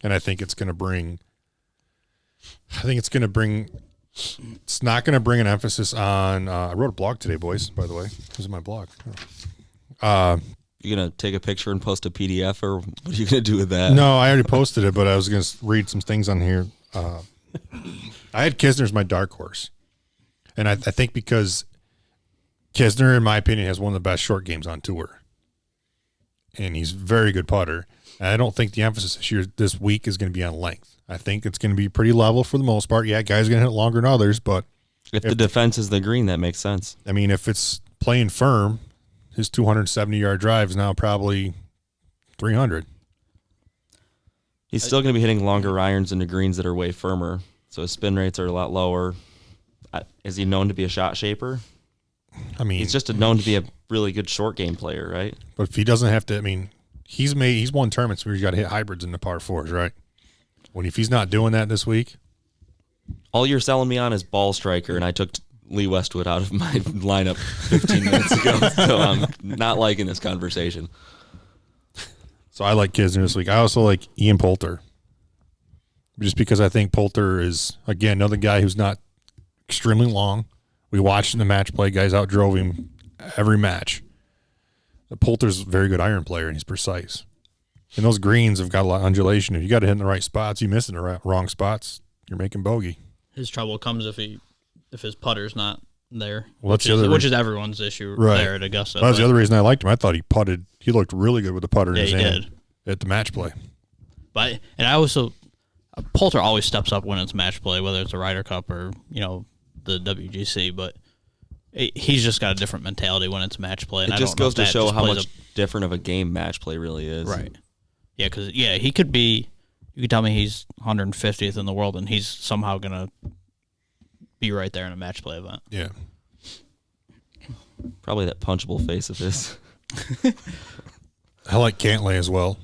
And I think it's going to bring it's not going to bring an emphasis on I wrote a blog today, boys, by the way. This is my blog. You going to take a picture and post a PDF, or what are you going to do with that? No, I already posted it, but I was going to read some things on here. I had Kisner as my dark horse. And I think because Kisner, in my opinion, has one of the best short games on tour. And he's a very good putter. And I don't think the emphasis this week is going to be on length. I think it's going to be pretty level for the most part. Yeah, guys are going to hit longer than others, but If the defense is the green, that makes sense. I mean, if it's playing firm, his 270-yard drive is now probably 300. He's still going to be hitting longer irons into greens that are way firmer, so his spin rates are a lot lower. Is he known to be a shot shaper? I mean, He's just known to be a really good short game player, right? but if he doesn't have to, I mean, he's won tournaments where he's got to hit hybrids in the par fours, right? If he's not doing that this week, All you're selling me on is ball striker, and I took Lee Westwood out of my lineup 15 minutes ago, so I'm not liking this conversation. so I like Kisner this week. I also like Ian Poulter, just because I think Poulter is, again, another guy who's not extremely long. We watched in the match play, guys outdrove him every match. Poulter's a very good iron player, and he's precise. And those greens have got a lot of undulation. If you got to hit in the right spots, you miss in the wrong spots, you're making bogey. His trouble comes if his putter's not there. Well, that's the other which is everyone's issue Right. there at Augusta. That was the other reason I liked him. I thought he looked really good with the putter in Yeah, his he hand did. at the match play. But I also Poulter always steps up when it's match play, whether it's a Ryder Cup or the WGC. But he's just got a different mentality when it's match play. And It I just don't know goes if to that show just how plays much different of a game match play really is. right. Yeah, because he could be. You could tell me he's 150th in the world, and he's somehow gonna be right there in a match play event. Yeah. Probably that punchable face of his. I like Cantlay as well.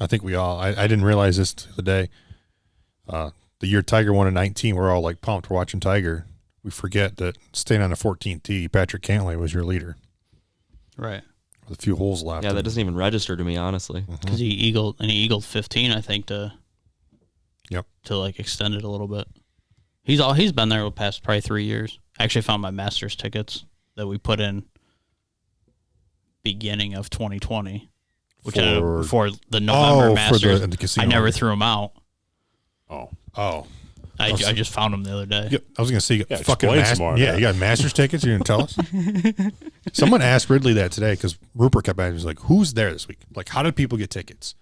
I think we all. I didn't realize this the day. The year Tiger won in 19, we're all like pumped. We're watching Tiger. We forget that staying on the 14th tee, Patrick Cantlay was your leader Right. with a few holes left. Yeah, that doesn't even register to me, honestly. Because he eagled 15, I think, to like extend it a little bit. He's been there the past probably 3 years. I actually found my Masters tickets that we put in beginning of 2020, which for the November Masters. For the casino. I never threw them out. Oh. I just found them the other day. Yep. I was going to say, you got fucking explain some more of that. you got Masters tickets? You didn't tell us? Someone asked Ridley that today because Rupert kept asking, he was like, who's there this week? Like, how did people get tickets?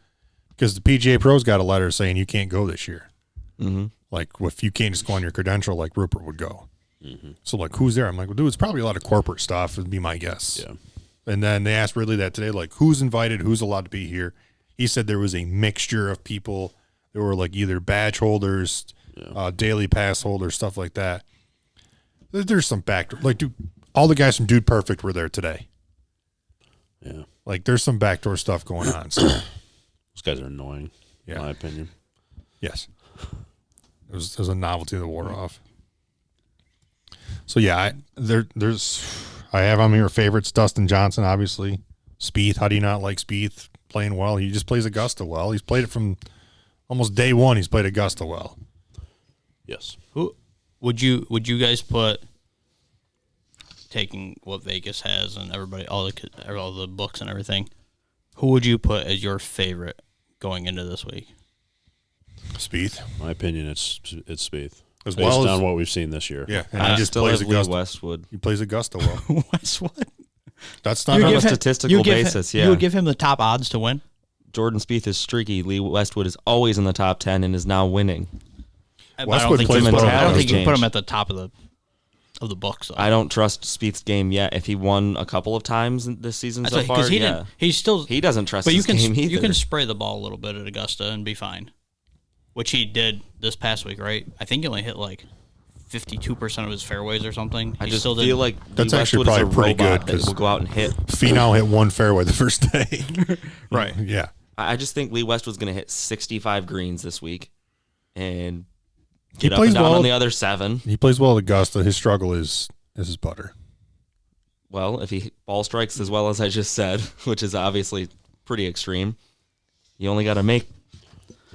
Because the PGA Pros got a letter saying you can't go this year. Mm-hmm. Like, if you can't just go on your credential like Rupert would go. Mm-hmm. So, like, who's there? I'm like, well, dude, it's probably a lot of corporate stuff would be my guess. Yeah. And then they asked Ridley that today, like, who's invited, who's allowed to be here? He said there was a mixture of people. There were, like, either badge holders, daily pass holders, stuff like that. There's some backdoor. Like, dude, all the guys from Dude Perfect were there today. Yeah. Like, there's some backdoor stuff going on. So, Those guys are annoying, Yeah. in my opinion. yes. It was a novelty that wore off. So, yeah, I have on here favorites. Dustin Johnson, obviously. Spieth. How do you not like Spieth playing well? He just plays Augusta well. He's played it from almost day one. He's played Augusta well. Yes. Who would you guys put, taking what Vegas has and everybody, all the books and everything, who would you put as your favorite going into this week? Spieth. In my opinion, it's Spieth. As Based well as- on what we've seen this year. Yeah, and I he just still plays have Lee Augusta. Westwood. He plays Augusta well. Westwood. That's not From how a statistical basis, You yeah. would give him the top odds to win? Jordan Spieth is streaky. Lee Westwood is always in the top 10 and is now winning. But Westwood I plays don't think, well. I don't think you Change. put him at the top of the books. Though. I don't trust Spieth's game yet. If he won a couple of times this season That's so right, far, he yeah. didn't. He's still. He doesn't trust But his game either. you can spray the ball a little bit at Augusta and be fine, which he did this past week, right? I think he only hit like 52% of his fairways or something. I He just still feel didn't- like That's Lee actually Westwood is a probably pretty robot good, that 'cause- will go out and hit. Finau hit one fairway the first day. right. Yeah. I just think Lee Westwood's going to hit 65 greens this week and get up plays and down well. on the other 7. He plays well at Augusta. His struggle is his putter. Well, if he ball strikes as well as I just said, which is obviously pretty extreme, you only got to make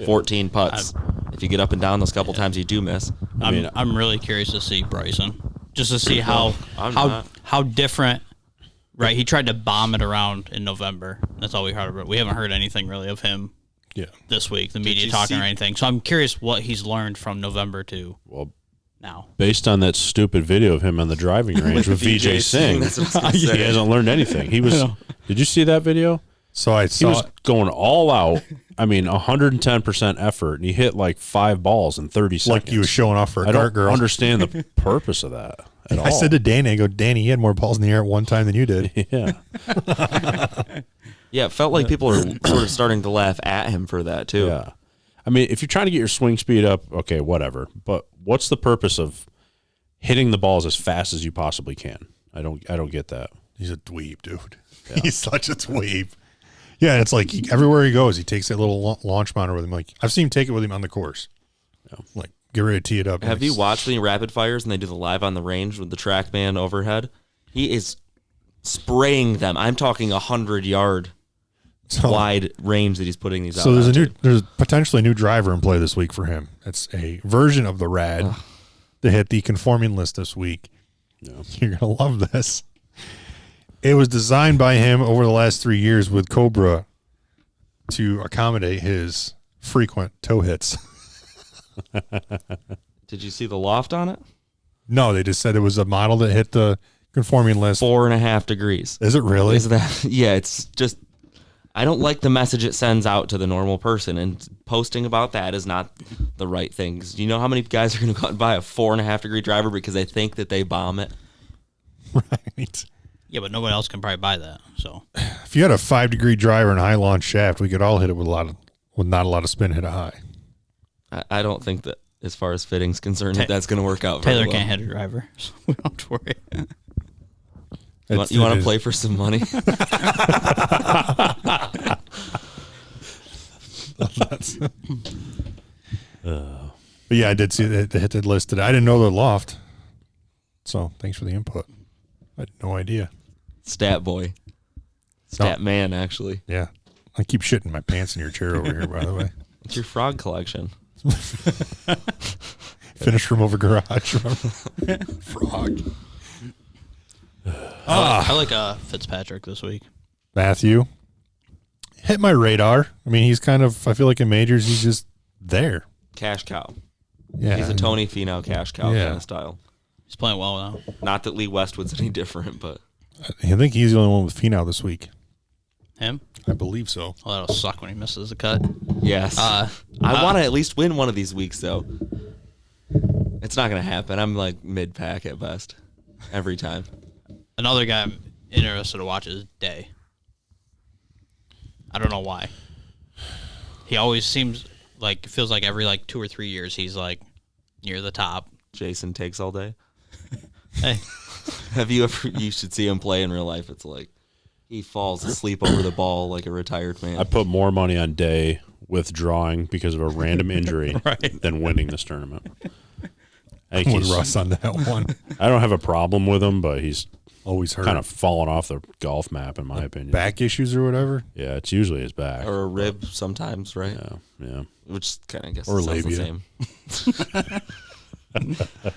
14 putts. If you get up and down those couple times you do miss. I'm really curious to see Bryson, just to see I'm not. how different. Right, he tried to bomb it around in November. That's all we heard about. We haven't heard anything really of him Yeah. this week, the media you talking see- or anything. So I'm curious what he's learned from November to Well, now. based on that stupid video of him on the driving range with VJ Singh, That's what I was gonna he say. hasn't learned anything. He was. Did you see that video? So I He saw was going all out. I mean, 110% effort, and he hit like 5 balls in 30 seconds. like he was showing off for a I cart don't girl. understand the purpose of that at all. I said to Danny, I go, Danny, he had more balls in the air at one time than you did. yeah. Yeah, it felt like people are sort of starting to laugh at him for that too. Yeah. I mean, if you're trying to get your swing speed up, okay, whatever. But what's the purpose of hitting the balls as fast as you possibly can? I don't get that. He's a dweeb, dude. Yeah. He's such a dweeb. Yeah, it's like everywhere he goes, he takes that little launch monitor with him. Like I've seen him take it with him on the course. Yeah. Like get ready to tee it up. Have you watched any rapid fires and they do the live on the range with the TrackMan overhead? He is spraying them. I'm talking 100-yard wide range that he's putting these out. So there's potentially a new driver in play this week for him. It's a version of the Rad to hit the conforming list this week. Yeah. You're gonna love this. It was designed by him over the last 3 years with Cobra to accommodate his frequent toe hits. Did you see the loft on it? No, they just said it was a model that hit the conforming list. 4.5 degrees. Is it really? Is that? Yeah, it's just. I don't like the message it sends out to the normal person, and posting about that is not the right thing. 'Cause you know how many guys are going to go out and buy a 4.5-degree driver because they think that they bomb it? Right. Yeah, but nobody else can probably buy that. So If you had a 5-degree driver and a high launch shaft, we could all hit it with not a lot of spin, hit it high. I don't think that, as far as fitting's concerned, that's going to work out very Taylor well. can't hit a driver. So we don't have to worry. You want to play for some money? But yeah, I did see that they hit the list today. I didn't know the loft. So thanks for the input. I had no idea. Stat boy. Stat man, actually. Yeah. I keep shitting my pants in your chair over here, by the way. It's your frog collection. Finish room over garage. Frog. I like Fitzpatrick this week. Matthew. Hit my radar. I mean, he's kind of, I feel like in majors, he's just there. Cash cow. Yeah. He's a Tony Finau cash cow kind of style. He's playing well now. Not that Lee Westwood's any different, but I think he's the only one with Finau this week. Him? I believe so. Well, that'll suck when he misses the cut. yes. I want to at least win one of these weeks, though. It's not going to happen. I'm like mid-pack at best every time. Another guy I'm interested to watch is Day. I don't know why. He always seems like, feels like every 2 or 3 years he's like near the top. Jason takes all day. Hey, Have you ever? You should see him play in real life. It's like he falls asleep over the ball like a retired man. I put more money on Day withdrawing because of a random injury than winning this tournament. I think I'm with he's- Russ on that one. I don't have a problem with him, but he's Always hurt. kind of fallen off the golf map, in my opinion. Back issues or whatever. Yeah, it's usually his back. or a rib sometimes, right? Yeah. Which kind of guess Or sounds the labia. same.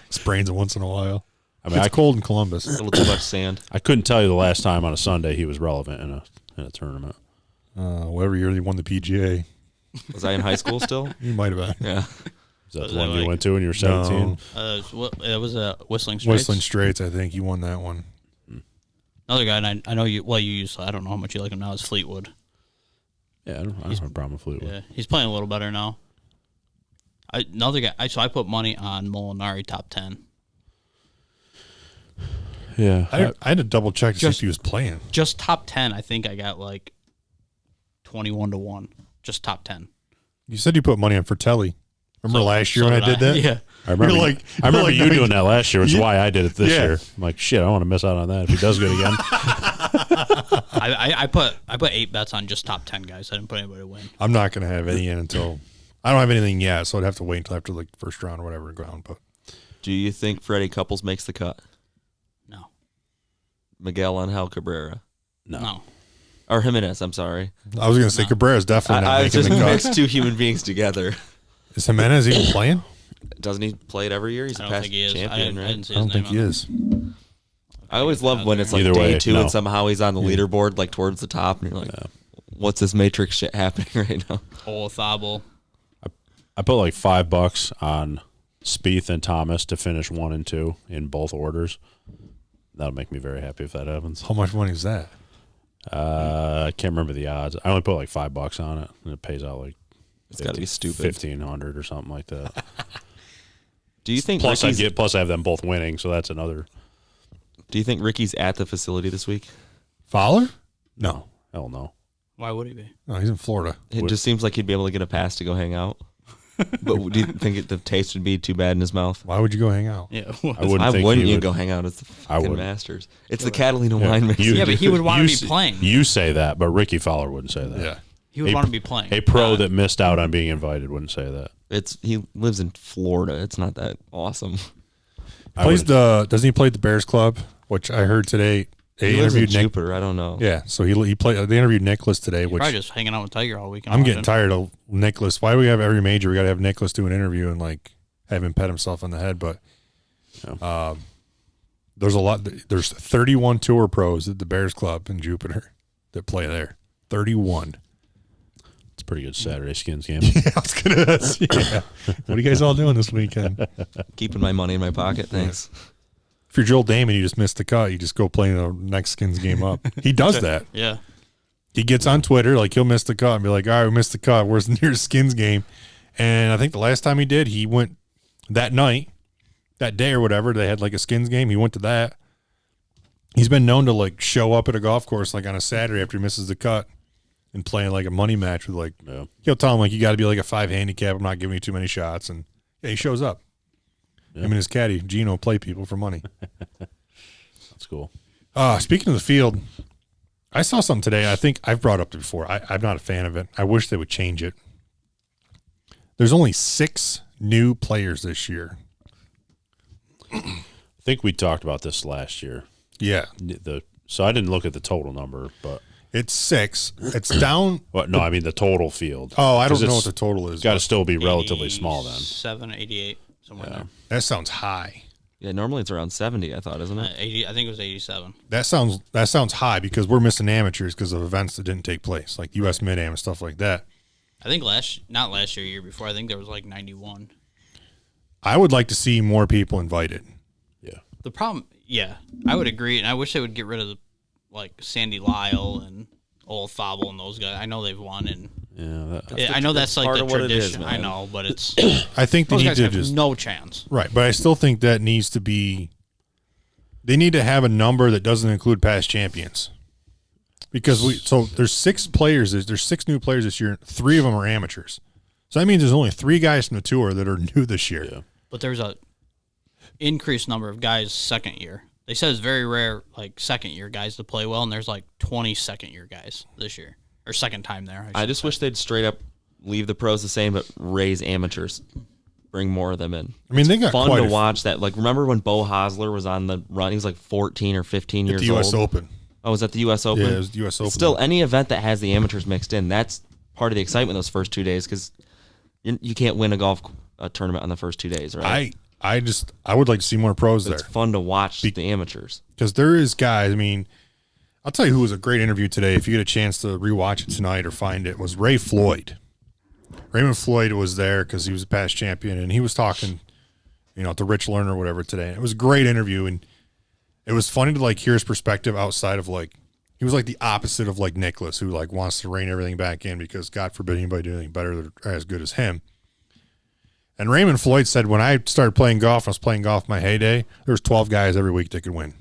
Sprains it once in a while. I mean, It's cold in Columbus. A little too much sand. I couldn't tell you the last time on a Sunday he was relevant in a tournament. Whatever year they won the PGA, Was I in high school still? you might have been. Yeah. Is that Was the one that you like- went to when you were 17? it was a Whistling Straits. Whistling Straits, I think you won that one. Another guy, and I know you. Well, you used. I don't know how much you like him now. Is Fleetwood. Yeah, I don't have a problem with Fleetwood. Yeah, he's playing a little better now. Another guy. So I put money on Molinari top 10. Yeah. I had to double check to see Just- if he was playing. Just top 10. I think I got 21-1. Just top 10. You said you put money on Fratelli. Remember last year when I did that? Yeah. I remember, You're like- I remember you're like, you doing that last year, which is Yeah. why I did it this Yeah. year. I'm like, shit, I don't want to miss out on that if he does good again. I put 8 bets on just top 10 guys. I didn't put anybody to win. I'm not going to have any in until I don't have anything yet, so I'd have to wait until after the first round or whatever ground. But Do you think Freddie Couples makes the cut? No. Miguel Angel Cabrera. No. Or Jimenez, I'm sorry. I was going to say Cabrera's definitely not I making just the cut. mixed two human beings together. Is Jimenez even playing? Doesn't he play it every year? He's I a don't past think he is. I champion, didn't right? see I his don't think name he on is. I always love when it's like Either day way, 2 no. and somehow he's on the leaderboard, like towards the top, and you're like, what's this Matrix shit happening right now? Thable. I put like $5 on Spieth and Thomas to finish 1 and 2 in both orders. That'll make me very happy if that happens. How much money is that? I can't remember the odds. I only put like $5 on it, and it pays out like It's got to be stupid. 1,500 or something like that. Do you think plus Ricky's, I have them both winning, so that's another. Do you think Ricky's at the facility this week? Fowler? No. Hell no. Why would he be? No, he's in Florida. It just seems like he'd be able to get a pass to go hang out. But do you think the taste would be too bad in his mouth? Why would you go hang out? Yeah. Why think wouldn't he you would. go hang out at the fucking wouldn't. Masters? It's the Catalina wine mix. Yeah, but he would want to be playing. You say that, but Ricky Fowler wouldn't say that. Yeah. He would want to be playing. A pro that missed out on being invited wouldn't say that. He lives in Florida. It's not that awesome. Doesn't he play at the Bears Club? Which I heard today. They He lives in interviewed Nick. Jupiter. I don't know. Yeah, so he played. They interviewed Nicholas today. Which Probably just hanging out with Tiger all weekend. I'm getting tired of Nicholas. Why do we have every major? We got to have Nicholas do an interview and like have him pet himself on the head. But there's a lot. There's 31 tour pros at the Bears Club in Jupiter that play there. 31. It's a pretty good Saturday Skins game. Yeah, I was gonna. Yeah. What are you guys all doing this weekend? Keeping my money in my pocket. Thanks. If you're Joel Damon, you just missed the cut. You just go play the next Skins game up. He does that. Yeah. He gets on Twitter, like he'll miss the cut and be like, all right, we missed the cut. Where's the nearest Skins game? And I think the last time he did, he went that night, that day or whatever, they had like a Skins game. He went to that. He's been known to like show up at a golf course like on a Saturday after he misses the cut and play like a money match with like, he'll tell him like, you got to be like a 5 handicap. I'm not giving you too many shots. And yeah, he shows up. Him and his caddy, Gino, play people for money. That's cool. Speaking of the field, I saw something today. I think I've brought up before. I'm not a fan of it. I wish they would change it. There's only 6 new players this year. I think we talked about this last year. Yeah. So I didn't look at the total number, but It's 6. It's down. Well, no, I mean the total field. Oh, I don't 'Cause know it's what the total is. Got to still be relatively small then. 7, 88, somewhere there. That sounds high. Yeah, normally it's around 70, I thought, isn't it? 80, I think it was 87. That sounds high because we're missing amateurs because of events that didn't take place, like U.S. Mid-Am and stuff like that. I think not last year, year before, I think there was like 91. I would like to see more people invited. Yeah. The problem, yeah, I would agree, and I wish they would get rid of like Sandy Lyle and Old Fable and those guys. I know they've won, and I know that's like part the of what it is, tradition. man. I know, but it's I think they those need guys to have just no chance. right, but I still think that needs to be. They need to have a number that doesn't include past champions, because there's 6 players. There's 6 new players this year. 3 of them are amateurs, so that means there's only 3 guys from the tour that are new this year. Yeah. But there's a increased number of guys second year. They said it's very rare, like second year guys to play well, and there's like 20 second year guys this year or second time there. I just wish they'd straight up leave the pros the same, but raise amateurs, bring more of them in. I mean, they got Fun quite to a watch that. Like, remember when Bo Hosler was on the run? He was like 14 or 15 years the U.S. old. Open. Oh, was that the U.S. Open? Yeah, it was the U.S. Open. Still, any event that has the amateurs mixed in, that's part of the excitement those first 2 days because you can't win a golf tournament on the first 2 days, right? I would like to see more pros But there. it's fun to watch the amateurs. Because there is guys, I mean, I'll tell you who was a great interview today. If you get a chance to rewatch it tonight or find it, was Ray Floyd. Raymond Floyd was there because he was a past champion, and he was talking, to Rich Lerner or whatever today. And it was a great interview, and it was funny to like hear his perspective outside of like, he was like the opposite of like Nicholas, who like wants to rein everything back in because God forbid anybody do anything better or as good as him. And Raymond Floyd said, when I started playing golf, I was playing golf in my heyday, there was 12 guys every week that could win.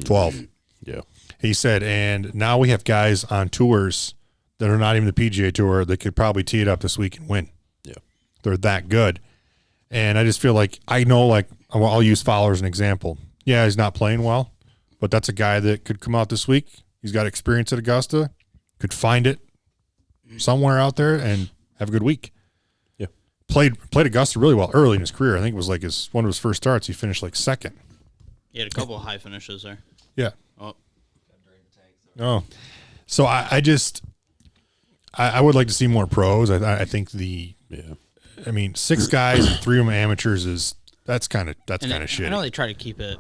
12. Yeah. He said, and now we have guys on tours that are not even the PGA Tour that could probably tee it up this week and win. Yeah. They're that good. And I just feel like, I'll use Fowler as an example. Yeah, he's not playing well, but that's a guy that could come out this week. He's got experience at Augusta, could find it somewhere out there and have a good week. Played Augusta really well early in his career. I think it was like one of his first starts. He finished like second. He had a couple of high finishes there. Yeah. Oh. Oh. So I would like to see more pros. I think I mean, 6 guys and 3 of them amateurs that's kind of shitty. I know they try to keep it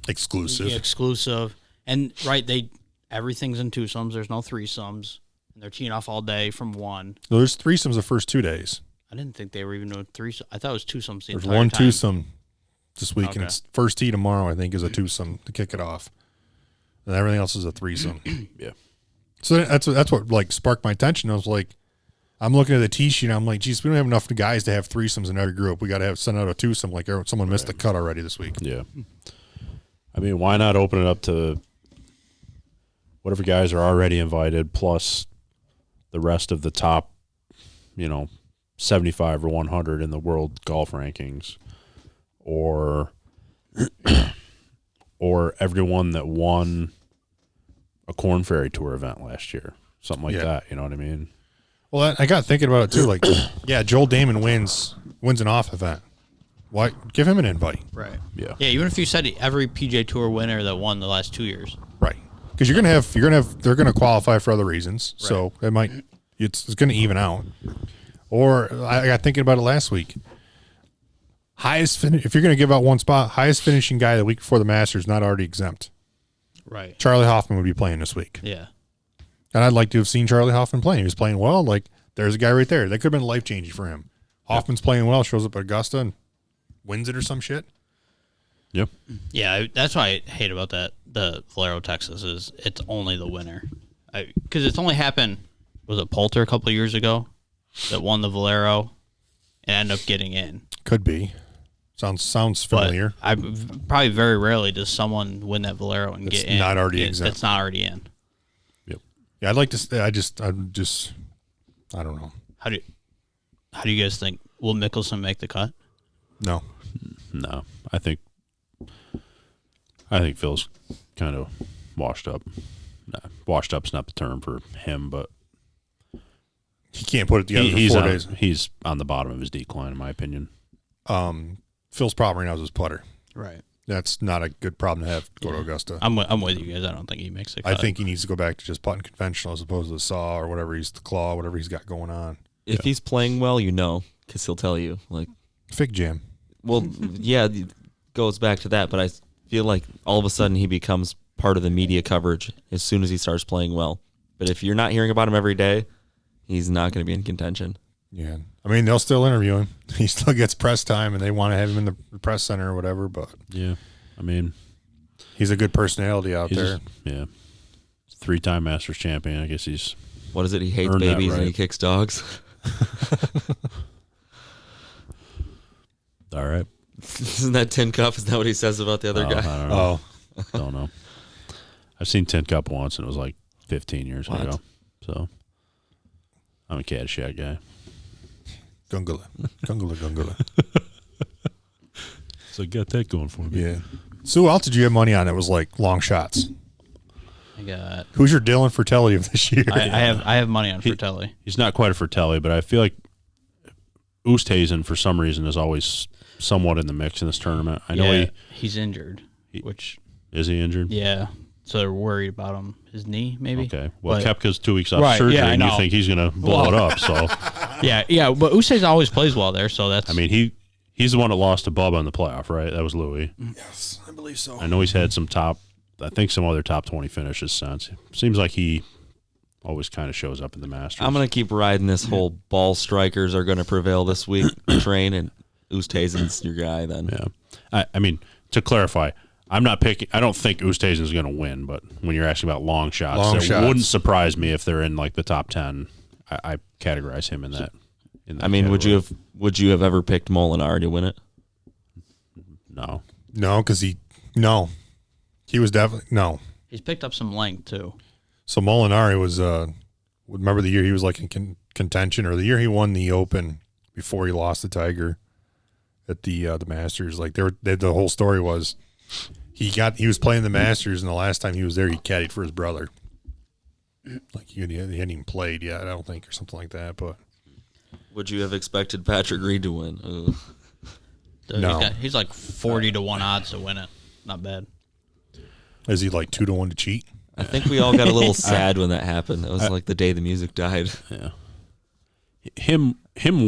exclusive. And everything's in twosomes. There's no threesomes. And they're teeing off all day from one. No, there's threesomes the first 2 days. I didn't think they were even doing threesome. I thought it was twosomes the There's entire one time. twosome this week, and Okay. it's first tee tomorrow. I think is a twosome to kick it off. and everything else is a threesome. Yeah. So that's what like sparked my attention. I was like, I'm looking at the tee sheet. And I'm like, geez, we don't have enough guys to have threesomes in every group. We got to send out a twosome. Like someone missed the cut already this week. Yeah. I mean, why not open it up to whatever guys are already invited plus the rest of the top, 75 or 100 in the world golf rankings, or everyone that won a Corn Ferry Tour event last year, something like that. You know what I mean? Well, I got thinking about it too. Like, yeah, Joel Damon wins an off event. Why give him an invite? Right. Yeah. Yeah. Even if you said every PGA Tour winner that won the last 2 years. Right. Because they're gonna qualify for other reasons. Right. So it's gonna even out. Or I got thinking about it last week. If you're gonna give out one spot, highest finishing guy the week before the Masters not already exempt. Right. Charlie Hoffman would be playing this week. Yeah. And I'd like to have seen Charlie Hoffman playing. He was playing well. Like, there's a guy right there. That could have been life-changing for him. Hoffman's playing well, shows up at Augusta and wins it or some shit. Yep. Yeah, that's what I hate about the Valero Texas is it's only the winner. Because it's only happened, was it Poulter a couple of years ago that won the Valero and ended up getting in? Could be. Sounds familiar. But probably very rarely does someone win that Valero and get in. Not already exempt. That's not already in. Yeah, I'd like to. I don't know. How do you guys think? Will Mickelson make the cut? No. I think Phil's kind of washed up. Nah, washed up's not the term for him, but he can't put it together for 4 days. He's on the bottom of his decline, in my opinion. Phil's problem right now is his putter. Right. That's not a good problem to have to go to Augusta. I'm with you guys. I don't think he makes the cut. I think he needs to go back to just putting conventional as opposed to the saw or whatever the claw, whatever he's got going on. If he's playing well, because he'll tell you. Like, Fig jam. well, yeah, it goes back to that, but I feel like all of a sudden he becomes part of the media coverage as soon as he starts playing well. But if you're not hearing about him every day, he's not going to be in contention. Yeah. I mean, they'll still interview him. He still gets press time, and they want to have him in the press center or whatever. But yeah, I mean, he's a good personality out there. Yeah, 3-time Masters champion. I guess he's what is it? He hates babies and he kicks dogs. All right. Isn't that Tin Cup? Is that what he says about the other guy? I don't know. Don't know. I've seen Tin Cup once, and it was like 15 years ago. So I'm a Caddyshack guy. Gungula. So got that going for me. Yeah. So, who else did you have money on that was like long shots? I got. Who's your Dylan Fratelli of this year? I have money on Fratelli. He's not quite a Fratelli, but I feel like Oosthuizen for some reason is always somewhat in the mix in this tournament. I know he's injured. Is he injured? Yeah. So they're worried about him. His knee, maybe. Okay. Well, Koepka's 2 weeks off surgery, and you think he's going to blow it up. So. Yeah. But Oosthuizen always plays well there, so that's. I mean, he's the one that lost to Bubba in the playoff, right? That was Louis. Yes, I believe so. I know he's had some other top 20 finishes since. Seems like he always kind of shows up in the Masters. I'm going to keep riding this whole ball strikers are going to prevail this week train, and Oosthuizen's your guy then. Yeah. I mean, to clarify, I'm not picking. I don't think Oosthuizen's going to win, but when you're asking about long shots, wouldn't surprise me if they're in like the top 10. I categorize him in that. I mean, category. would you have ever picked Molinari to win it? No, because he was definitely no. He's picked up some length too. So Molinari was remember the year he was like in contention, or the year he won the Open before he lost to Tiger at the Masters. Like the whole story was. He was playing the Masters, and the last time he was there, he caddied for his brother. Like he hadn't even played yet, I don't think, or something like that. But would you have expected Patrick Reed to win? Ugh. No, he's like 40 to 1 odds to win it. Not bad. Is he like 2 to 1 to cheat? I think we all got a little sad when that happened. It was like the day the music died. Yeah. Him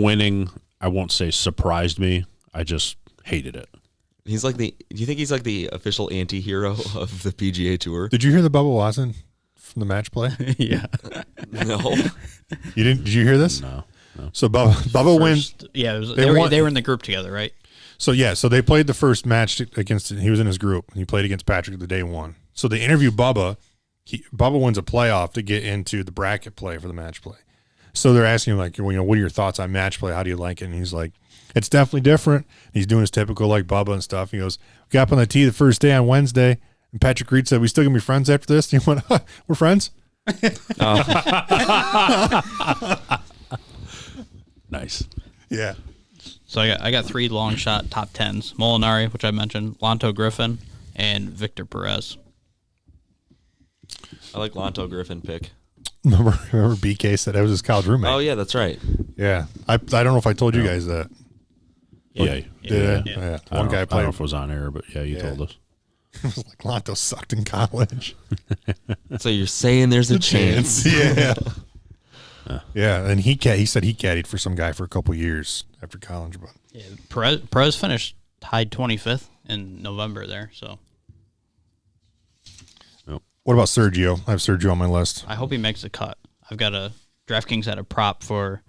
winning, I won't say surprised me. I just hated it. Do you think he's like the official anti-hero of the PGA Tour? Did you hear the Bubba Watson from the match play? Yeah. No. You didn't? Did you hear this? No. So Bubba wins. Yeah, they were in the group together, right? So they played the first match against. He was in his group. He played against Patrick the day one. So they interview Bubba. Bubba wins a playoff to get into the bracket play for the match play. So they're asking him, like, what are your thoughts on match play? How do you like it? And he's like, it's definitely different. He's doing his typical, like, Bubba and stuff. He goes, we got up on the tee the first day on Wednesday, and Patrick Reed said, we still going to be friends after this? And he went, we're friends? Nice. Yeah. So I got 3 long shot top 10s. Molinari, which I mentioned, Lanto Griffin, and Victor Perez. I like Lanto Griffin pick. Remember BK said that was his college roommate? Oh, yeah, that's right. Yeah. I don't know if I told you guys that. Yeah. Yeah. One guy I don't played. know if it was on air, but yeah, you told us. It was like Lanto sucked in college. So you're saying there's a chance. Yeah. Yeah, and he said he caddied for some guy for a couple years after college. But Yeah, Perez finished tied 25th in November there, so what about Sergio? I have Sergio on my list. I hope he makes a cut. I've got a DraftKings had a prop for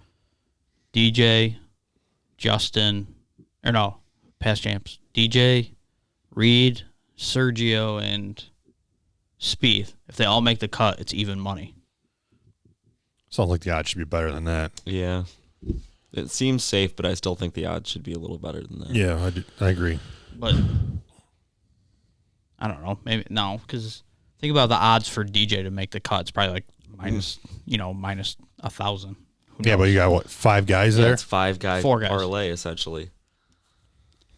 DJ, Justin, or no, past champs. DJ, Reed, Sergio, and Spieth. If they all make the cut, it's even money. Sounds like the odds should be better than that. Yeah. It seems safe, but I still think the odds should be a little better than that. Yeah, I agree. But I don't know. Maybe no, because think about the odds for DJ to make the cut. It's probably like minus 1,000. Yeah, but you got what, 5 guys Yeah, there? it's 5 guys 4 guys. parlay, essentially.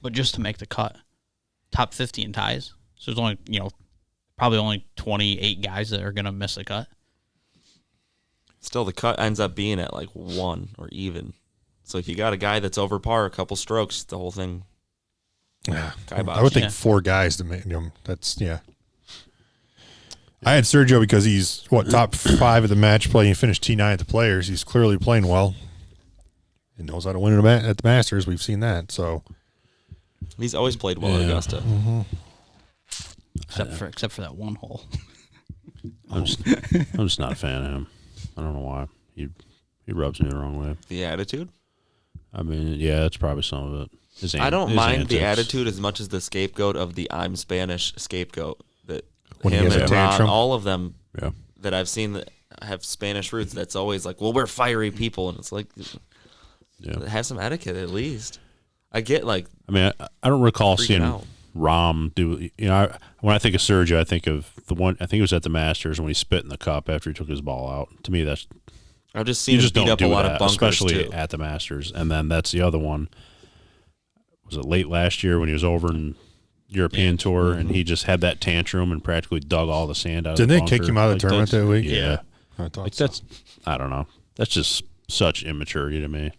But just to make the cut, top 50 in ties. So there's only probably only 28 guys that are gonna miss a cut. Still, the cut ends up being at like 1 or even. So if you got a guy that's over par a couple strokes, the whole thing. Yeah, Kibosh. I would think Yeah. 4 guys to make him. That's I had Sergio because he's top 5 of the match play. He finished T9 at the Players. He's clearly playing well. He knows how to win at the Masters. We've seen that. So He's always played well at Augusta. Except for that one hole. I'm just not a fan of him. I don't know why. He rubs me the wrong way. The attitude? I mean, yeah, that's probably some of it. I don't mind the antics. attitude as much as the scapegoat of the I'm Spanish scapegoat. That When he him has a and Ron, tantrum? all of them Yeah. that I've seen that have Spanish roots, that's always like, well, we're fiery people. And it's like, have some etiquette at least. I get like, I mean, I don't recall freaking seeing out. Rahm do. When I think of Sergio, I think of the one. I think it was at the Masters when he spit in the cup after he took his ball out. To me, that's I've just seen you him just beat don't up a do lot that, of bunkers especially too. at the Masters. And then that's the other one. Was it late last year when he was over in European Tour and he just had that tantrum and practically dug all the sand out? didn't of they the kick bunker? him out of the Like, tournament that's- that week? Yeah, I thought like so. that's. I don't know. That's just such immaturity to me.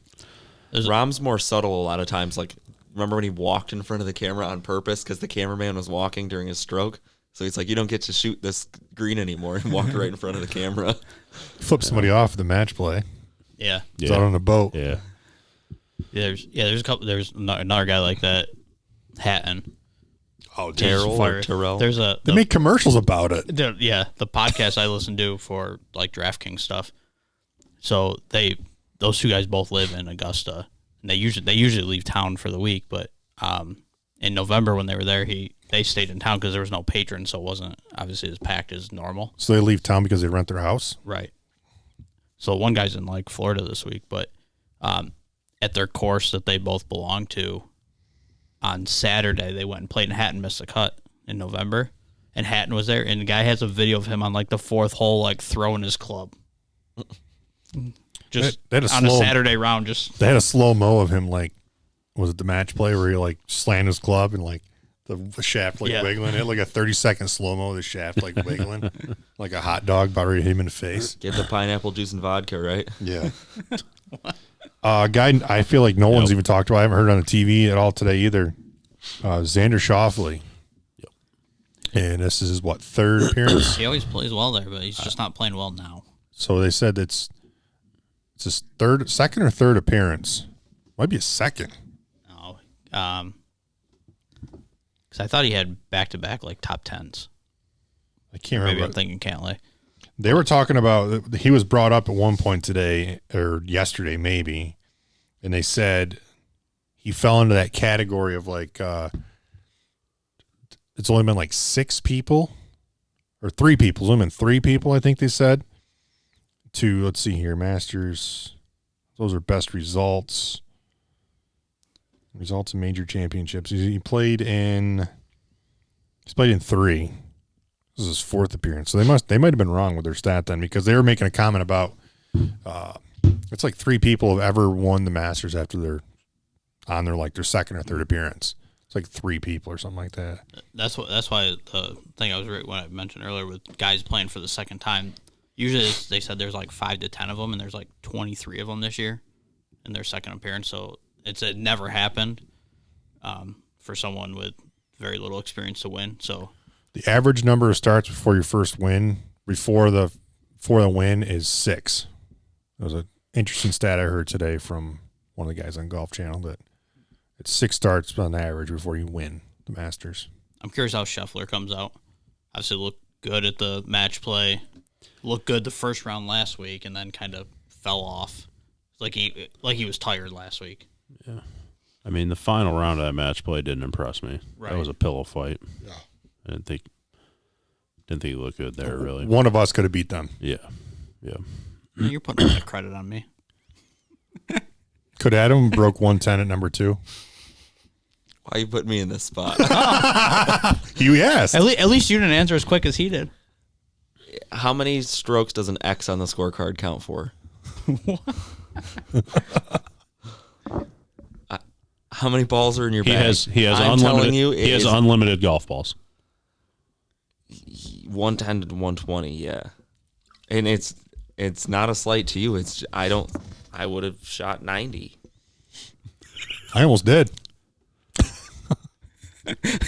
Rahm's more subtle a lot of times. Like, remember when he walked in front of the camera on purpose because the cameraman was walking during his stroke? So he's like, you don't get to shoot this green anymore, and walk right in front of the camera. Flip somebody off the match play. Yeah. It's out on a boat. Yeah. There's a couple. There's another guy like that, Hatton. Oh, Terrell Fire. or Terrell. There's a They make commercials about it. the podcast I listen to for like DraftKings stuff. So those 2 guys both live in Augusta, and they usually leave town for the week. But in November when they were there, they stayed in town because there was no patron, so it wasn't obviously as packed as normal. So they leave town because they rent their house? Right. So one guy's in like Florida this week, but at their course that they both belong to, on Saturday they went and played, and Hatton missed a cut in November, and Hatton was there, and the guy has a video of him on like the 4th hole, like throwing his club. Just They had a on a slow- Saturday round, just They had a slow-mo of him, like, was it the match play where he, like, slammed his club and, like, the shaft, like, wiggling it? Like a 30-second slow-mo of the shaft, like, wiggling. Like a hot dog about ready to hit him in the face. Get the pineapple juice and vodka, right? Yeah. Guy I feel like no one's even talked about. I haven't heard on the TV at all today either. Xander Schofley. Yep. And this is his, 3rd appearance? he always plays well there, but he's just not playing well now. So they said it's his 2nd or 3rd appearance. Might be a 2nd. No, because I thought he had back-to-back like top 10s. I can't Maybe remember. I'm thinking Cantlay. They were talking about, he was brought up at one point today or yesterday maybe, and they said he fell into that category of like it's only been like 6 people or 3 people, zoom in 3 people, I think they said, to, let's see here, Masters. Those are best results. Results in major championships. He's played in 3. This is his 4th appearance. So they might have been wrong with their stat then, because they were making a comment about it's like 3 people have ever won the Masters after they're on their 2nd or 3rd appearance. It's like 3 people or something like that. That's why the thing I was when I mentioned earlier with guys playing for the second time. Usually they said there's 5 to 10 of them, and there's 23 of them this year in their second appearance. So it never happened for someone with very little experience to win. So the average number of starts before your first win, before the win, is 6. It was an interesting stat I heard today from one of the guys on Golf Channel that it's 6 starts on average before you win the Masters. I'm curious how Scheffler comes out. Obviously looked good at the match play, looked good the first round last week, and then kind of fell off. Like he was tired last week. Yeah. I mean, the final round of that match play didn't impress me. Right. That was a pillow fight. Yeah. I didn't think he looked good there, really. One of us could have beat them. Yeah. Yeah. You're putting all that credit on me. Could Adam broke 110 at number 2? Why you put me in this spot? You asked. At least you didn't answer as quick as he did. How many strokes does an X on the scorecard count for? How many balls are in your bag? He has I'm unlimited. telling you, He has unlimited golf balls. 110 to 120, yeah. And it's not a slight to you. I would have shot 90. I almost did.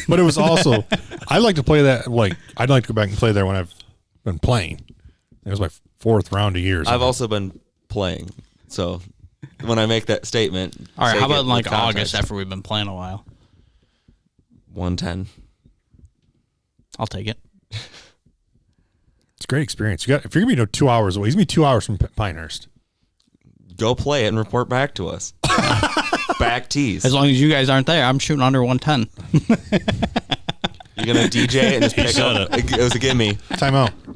But it was also, I like to play that, I'd like to go back and play there when I've been playing. It was my 4th round of years. I've also been playing. So when I make that statement. All right, how about in August after we've been playing a while? 110. I'll take it. It's a great experience. If you're going to be 2 hours away, he's going to be 2 hours from Pinehurst. Go play it and report back to us. Back tees. As long as you guys aren't there, I'm shooting under 110. You're going to DJ it and just pick up. It was a gimme. Time out. I'll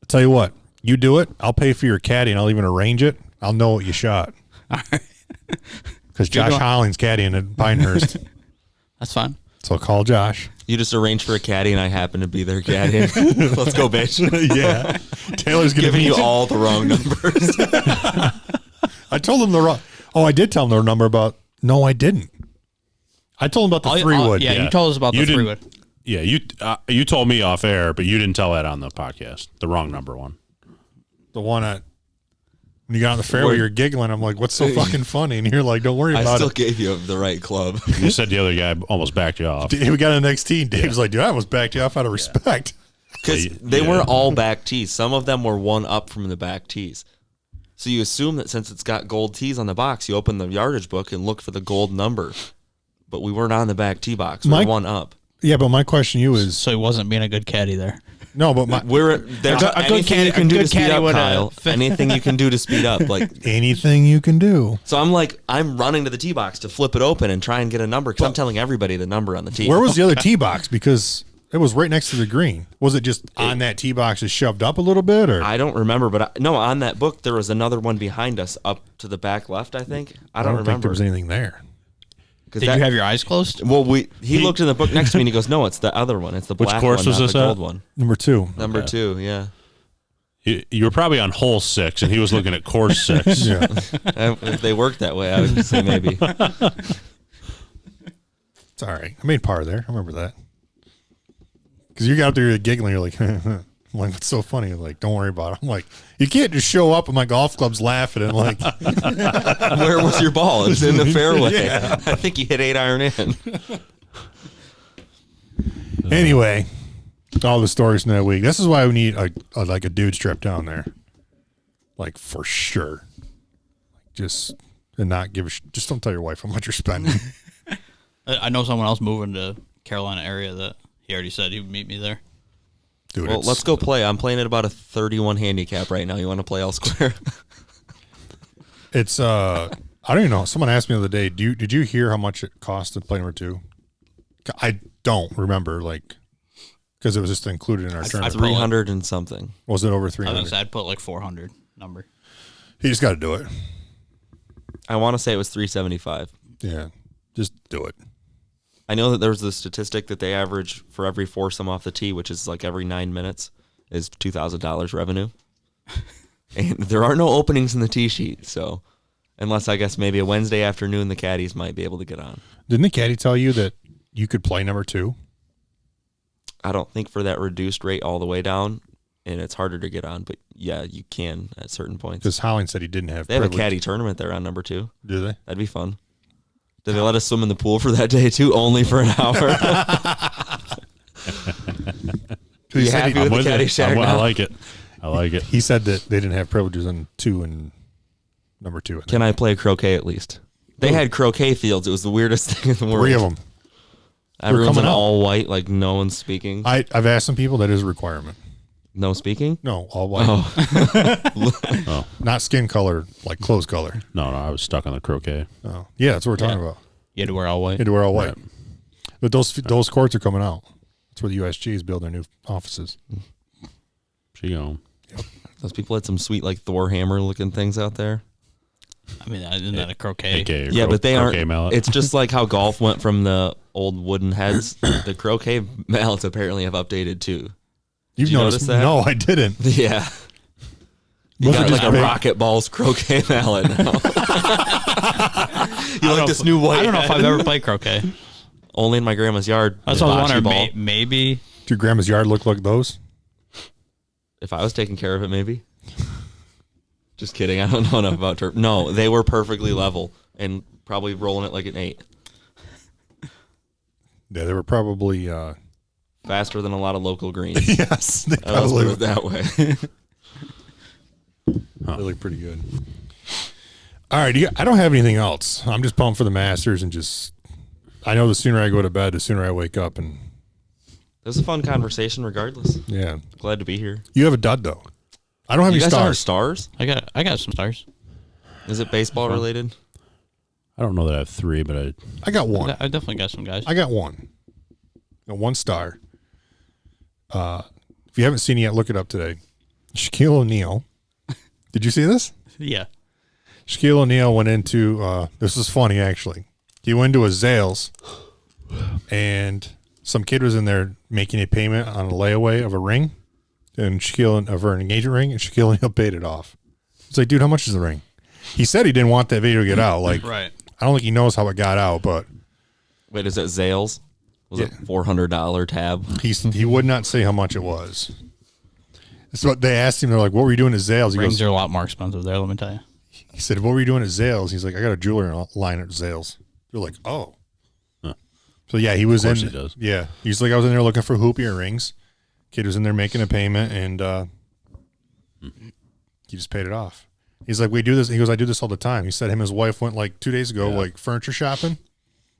tell you what. You do it. I'll pay for your caddy, and I'll even arrange it. I'll know what you shot. Because Josh Holling's caddying at Pinehurst. That's fine. So I'll call Josh. You just arrange for a caddy, and I happen to be their caddy. Let's go, bitch. Yeah. Taylor's giving you all the wrong numbers. I told him the wrong. Oh, I did tell him the number about. No, I didn't. I told him about the 3-wood. Yeah, you told us about the 3-wood. Yeah, you told me off air, but you didn't tell that on the podcast. The wrong number one. The one when you got on the fairway, you're giggling. I'm like, what's so fucking funny? And you're like, don't worry about it. I still gave you the right club. You said the other guy almost backed you off. We got on the next tee. Dave's like, dude, I almost backed you off out of respect. Because they weren't all back tees. Some of them were one up from the back tees. So you assume that since it's got gold tees on the box, you open the yardage book and look for the gold number. But we weren't on the back tee box. We were one up. Yeah, but my question to you is... So he wasn't being a good caddy there. No, but there's anything you can do to speed up, Kyle. Anything you can do to speed up. Anything you can do. So I'm running to the tee box to flip it open and try and get a number because I'm telling everybody the number on the tee. Where was the other tee box? Because it was right next to the green. Was it just on that tee box, just shoved up a little bit? Or I don't remember, but no, on that book there was another one behind us up to the back left, I think. I don't remember. Think there was anything there. Did you have your eyes closed? Well, he looked in the book next to me and he goes, "No, it's the other one. It's the black one." Which course was this the at? gold one. Number 2. Number 2, yeah. You were probably on hole 6, and he was looking at course 6. Yeah. If they worked that way, I would say maybe. It's all right. I made par there. I remember that. Because you got up there, you're giggling. You're like, I'm like, what's so funny? You're like, don't worry about it. I'm like, you can't just show up with my golf clubs laughing and like. Where was your ball? It's in the fairway. Yeah. I think you hit 8-iron in. Anyway, all the stories from that week. This is why we need a dude's trip down there. Like, for sure. Just and not give a just don't tell your wife how much you're spending. I know someone else moving to Carolina area that he already said he would meet me there. Dude, well, let's go play. I'm playing at about a 31 handicap right now. You want to play elsewhere? It's I don't even know. Someone asked me the other day, did you hear how much it cost to play number 2? I don't remember. Like, Because it was just included in our tournament. 300 and something. Was it over I was 300? gonna say, I'd put like 400 number. You just got to do it. I want to say it was 375. Yeah, just do it. I know that there's the statistic that they average for every foursome off the tee, which is like every 9 minutes, is $2,000 revenue. And there are no openings in the tee sheet, so unless I guess maybe a Wednesday afternoon, the caddies might be able to get on. Didn't the caddy tell you that you could play number 2? I don't think for that reduced rate all the way down, and it's harder to get on, but yeah, you can at certain points. Because Holling said he didn't have They have privilege. a caddy tournament there on number 2. Do they? That'd be fun. Did they let us swim in the pool for that day too? Only for an hour. He You said happy he, with the with caddy it. shack I now? like it. I like it. he said that they didn't have privileges on 2 and number 2. Can I play croquet at least? They had croquet fields. It was the weirdest thing in the world. 3 of them. Everyone's in coming out. all white, like no one's speaking. I've asked some people that is a requirement. No speaking? No, all white. Oh, Not skin color, like clothes color. No, I was stuck on the croquet. Oh, yeah, that's what we're talking about. You had to wear all white. You had to wear all white. Right. But those courts are coming out. That's where the USG is building their new offices. She go. those people had some sweet like Thor hammer looking things out there. I mean, isn't that a croquet? AKA Yeah, but they croquet aren't. mallet. It's just like how golf went from the old wooden heads. The croquet mallets apparently have updated too. You've you noticed notice that? No, I didn't. Yeah. You Those are got just like a big- rocket balls croquet mallet now. You like this new white I don't know if head? I've ever played croquet. Only in my grandma's yard. That's what I was Bocce wondering. ball. Maybe. Did your grandma's yard look like those? If I was taking care of it, maybe. Just kidding. I don't know enough about turf. No, they were perfectly level and probably rolling it like an 8. Yeah, they were probably Faster than a lot of local greens. yes, they Let's probably put it that way. They look pretty good. All right, I don't have anything else. I'm just pumped for the Masters and just I know the sooner I go to bed, the sooner I wake up, and It was a fun conversation regardless. yeah, Glad to be here. you have a dud though. I don't have You any guys are stars. stars? I got some stars. Is it baseball related? I don't know that I have 3, but I got one. I definitely got some guys. I got one. Got 1 star. If you haven't seen it yet, look it up today. Shaquille O'Neal. Did you see this? Yeah. Shaquille O'Neal went into this is funny actually. He went to a Zales and some kid was in there making a payment on a layaway of a ring and Shaquille of her engagement ring and Shaquille O'Neal paid it off. It's like, dude, how much is the ring? He said he didn't want that video to get out. Like Right. I don't think he knows how it got out, but Wait, is it Zales? Was Yeah. it $400 tab? he would not say how much it was. So they asked him, they're like, what were you doing at Zales? He Rings goes, are a lot more expensive there, let me tell you. he said, what were you doing at Zales? He's like, I got a jewelry line at Zales. They're like, oh. Huh. So yeah, he was in. course he does. Yeah, he's like, I was in there looking for hoop earrings. Kid was in there making a payment, and he just paid it off. He's like, we do this. He goes, I do this all the time. He said him and his wife went like 2 days ago, like furniture shopping,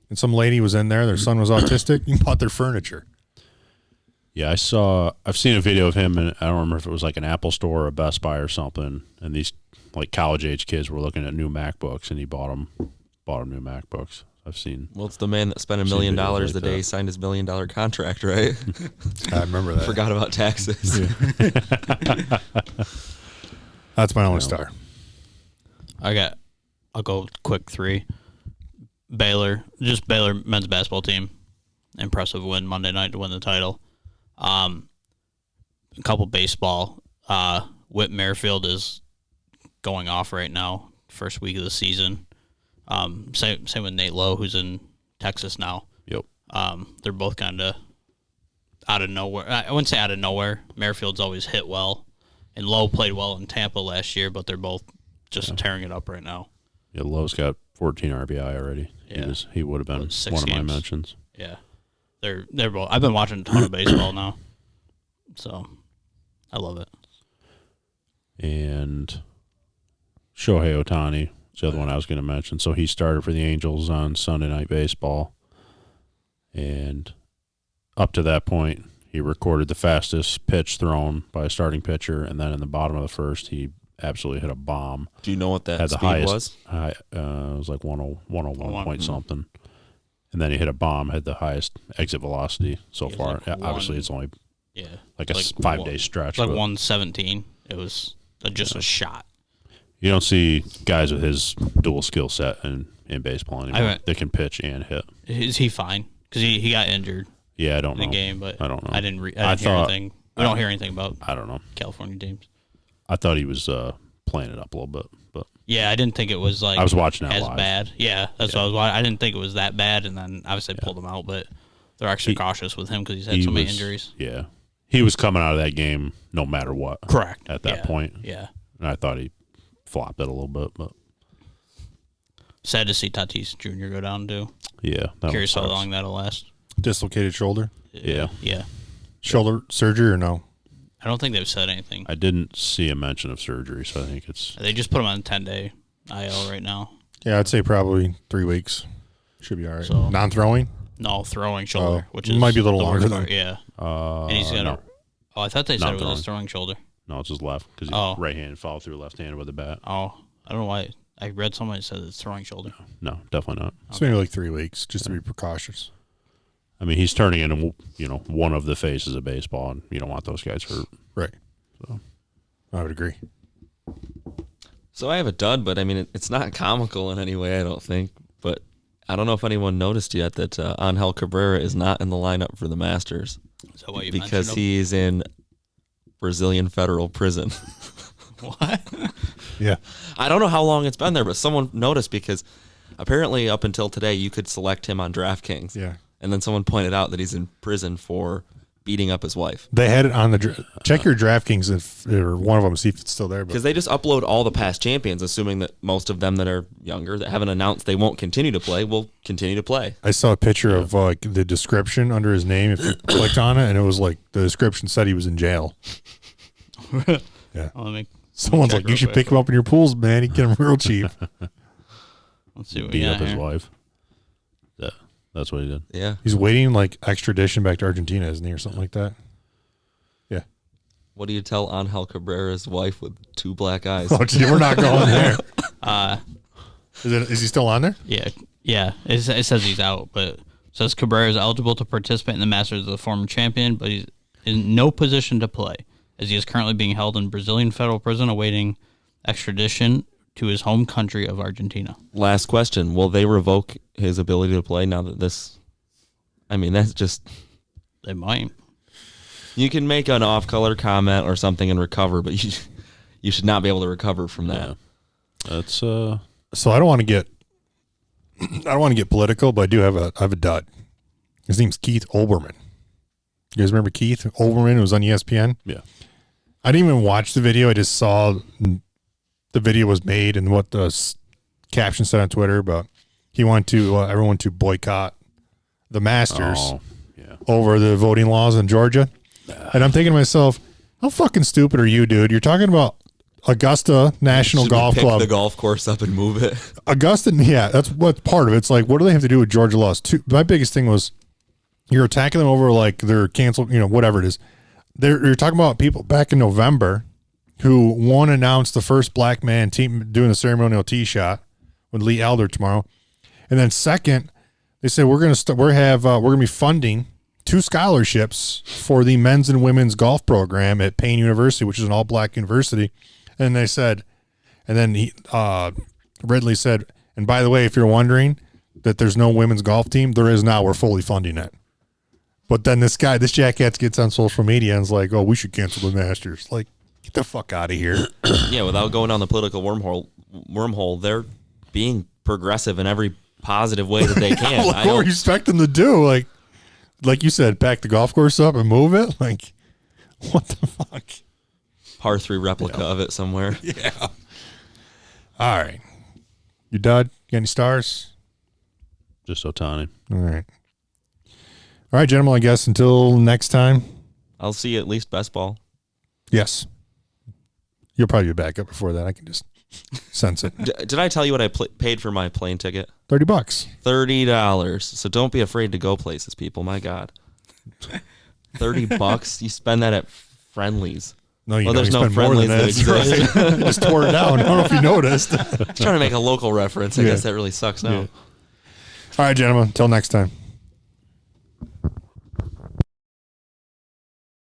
and some lady was in there. Their son was autistic. He bought their furniture. yeah, I've seen a video of him, and I don't remember if it was like an Apple store or a Best Buy or something. And these like college age kids were looking at new MacBooks, and he bought them new MacBooks. I've seen. Well, it's the man that spent $1 Seen million videos the like day that. he signed his $1 million contract, right? I remember that. Forgot about taxes. That's my only star. I'll go quick 3. Baylor men's basketball team. Impressive win Monday night to win the title. A couple baseball. Whit Merrifield is going off right now. First week of the season. Same with Nate Lowe, who's in Texas now. Yep. They're both kind of out of nowhere. I wouldn't say out of nowhere. Merrifield's always hit well, and Lowe played well in Tampa last year, but they're both just tearing it up right now. Yeah, Lowe's got 14 RBI already. Yeah. He would have been Well, 6 one of my games. mentions. Yeah, they're both. I've been watching a ton of baseball now, so I love it. And Shohei Ohtani is the other one I was going to mention. So he started for the Angels on Sunday Night Baseball. And up to that point, he recorded the fastest pitch thrown by a starting pitcher. And then in the bottom of the first, he absolutely hit a bomb. Do you know what that Had the speed highest. was? It was like 101 point something. And then he hit a bomb, had the highest exit velocity so He was far. like Yeah, obviously, it's only Yeah. like a Like 5-day stretch. Like but 117. It was just a shot. you don't see guys with his dual skill set in baseball anymore. They can pitch and hit. Is he fine? Because he got injured Yeah, I don't in know. the game, but I don't know. I didn't hear anything. We don't hear anything about I don't know. California teams. I thought he was playing it up a little bit, but Yeah, I didn't think it was like I was watching that as live. bad. Yeah, that's what I was watching. I didn't think it was that bad, and then obviously pulled him out, but they're actually cautious with him because he's had so many injuries. Yeah, he was coming out of that game no matter what. Correct. At that point. Yeah. And I thought he flopped it a little bit, but Sad to see Tatis Jr. go down too. yeah. That Curious how sucks. long that'll last. Dislocated shoulder. Yeah. Yeah. Shoulder surgery or no? I don't think they've said anything. I didn't see a mention of surgery, so I think it's They just put him on 10-day IL right now. Yeah, I'd say probably 3 weeks. Should be all right. So- Non-throwing? No, throwing shoulder, which it is might be a little the longer worst than- part, yeah. And he's got no. Oh, I thought they said Not it was his throwing shoulder. No, it's his left because he's Oh. right-handed, follow through left-handed with a bat. Oh, I don't know why. I read somebody said it's throwing shoulder. No, definitely not. It's maybe like 3 weeks, just to be precautious. I mean, he's turning into one of the faces of baseball, and you don't want those guys hurt. Right. So I would agree. So I have a dud, but I mean, it's not comical in any way, I don't think. But I don't know if anyone noticed yet that Angel Cabrera is not in the lineup for the Masters Is that why you because mentioned him? he's in Brazilian federal prison. What? Yeah. I don't know how long it's been there, but someone noticed because apparently up until today you could select him on DraftKings. Yeah. And then someone pointed out that he's in prison for beating up his wife. They had it on the check your DraftKings if or one of them, see if it's still there. But Because they just upload all the past champions, assuming that most of them that are younger, that haven't announced they won't continue to play, will continue to play. I saw a picture of like the description under his name. If you clicked on it, and it was like the description said he was in jail. Yeah. Well, Someone's check like, you real should quick. pick him up in your pools, man. You get him real cheap. Let's see what we Beat got up his here. wife. Yeah, that's what he did. Yeah. He's waiting like extradition back to Argentina, isn't he, or something like that? Yeah. What do you tell Angel Cabrera's wife with 2 black eyes? Oh, gee, we're not going there. Is he still on there? Yeah. It says he's out, but it says Cabrera is eligible to participate in the Masters as a former champion, but he's in no position to play, as he is currently being held in Brazilian federal prison awaiting extradition to his home country of Argentina. Last question. Will they revoke his ability to play now that this... I mean, that's just... They might. You can make an off-color comment or something and recover, but you should not be able to recover from that. Yeah. That's So I don't want to get political, but I do have a dud. His name's Keith Olbermann. You guys remember Keith Olbermann? It was on ESPN. yeah. I didn't even watch the video. I just saw the video was made and what the caption said on Twitter. But he wanted to everyone to boycott the Masters Oh, yeah. over the voting laws in Georgia. And I'm thinking to myself, how fucking stupid are you, dude? You're talking about Augusta National Should we Golf pick Club. the golf course up and move it. Augusta, yeah, that's what part of it. It's like, what do they have to do with Georgia laws? My biggest thing was you're attacking them over like they're canceled, whatever it is. You're talking about people back in November who one announced the first black man team doing the ceremonial tee shot with Lee Elder tomorrow, and then second, they said we're gonna be funding 2 scholarships for the men's and women's golf program at Payne University, which is an all black university, and they said, and then Ridley said, and by the way, if you're wondering that there's no women's golf team, there is now. We're fully funding it. But then this jackass gets on social media and is like, oh, we should cancel the Masters. Like, get the fuck out of here. Yeah, without going down the political wormhole, they're being progressive in every positive way that they can. Like, what do you expect them to do? Like you said, pack the golf course up and move it? Like, what the fuck? Par 3 replica of it somewhere. Yeah. All right. You done? Got any stars? Just Otani. All right. All right, gentlemen, I guess until next time. I'll see you at least best ball. Yes. You'll probably be back up before that. I can just sense it. Did I tell you what I paid for my plane ticket? $30. $30. So don't be afraid to go places, people. My God. $30? You spend that at Friendlies. No, you Well, don't. there's You no spend more than that. Friendlies that That's right. Just tore it down. I don't know if you noticed. Trying to make a local reference. I guess that really sucks now. Yeah. All right, gentlemen. Until next time.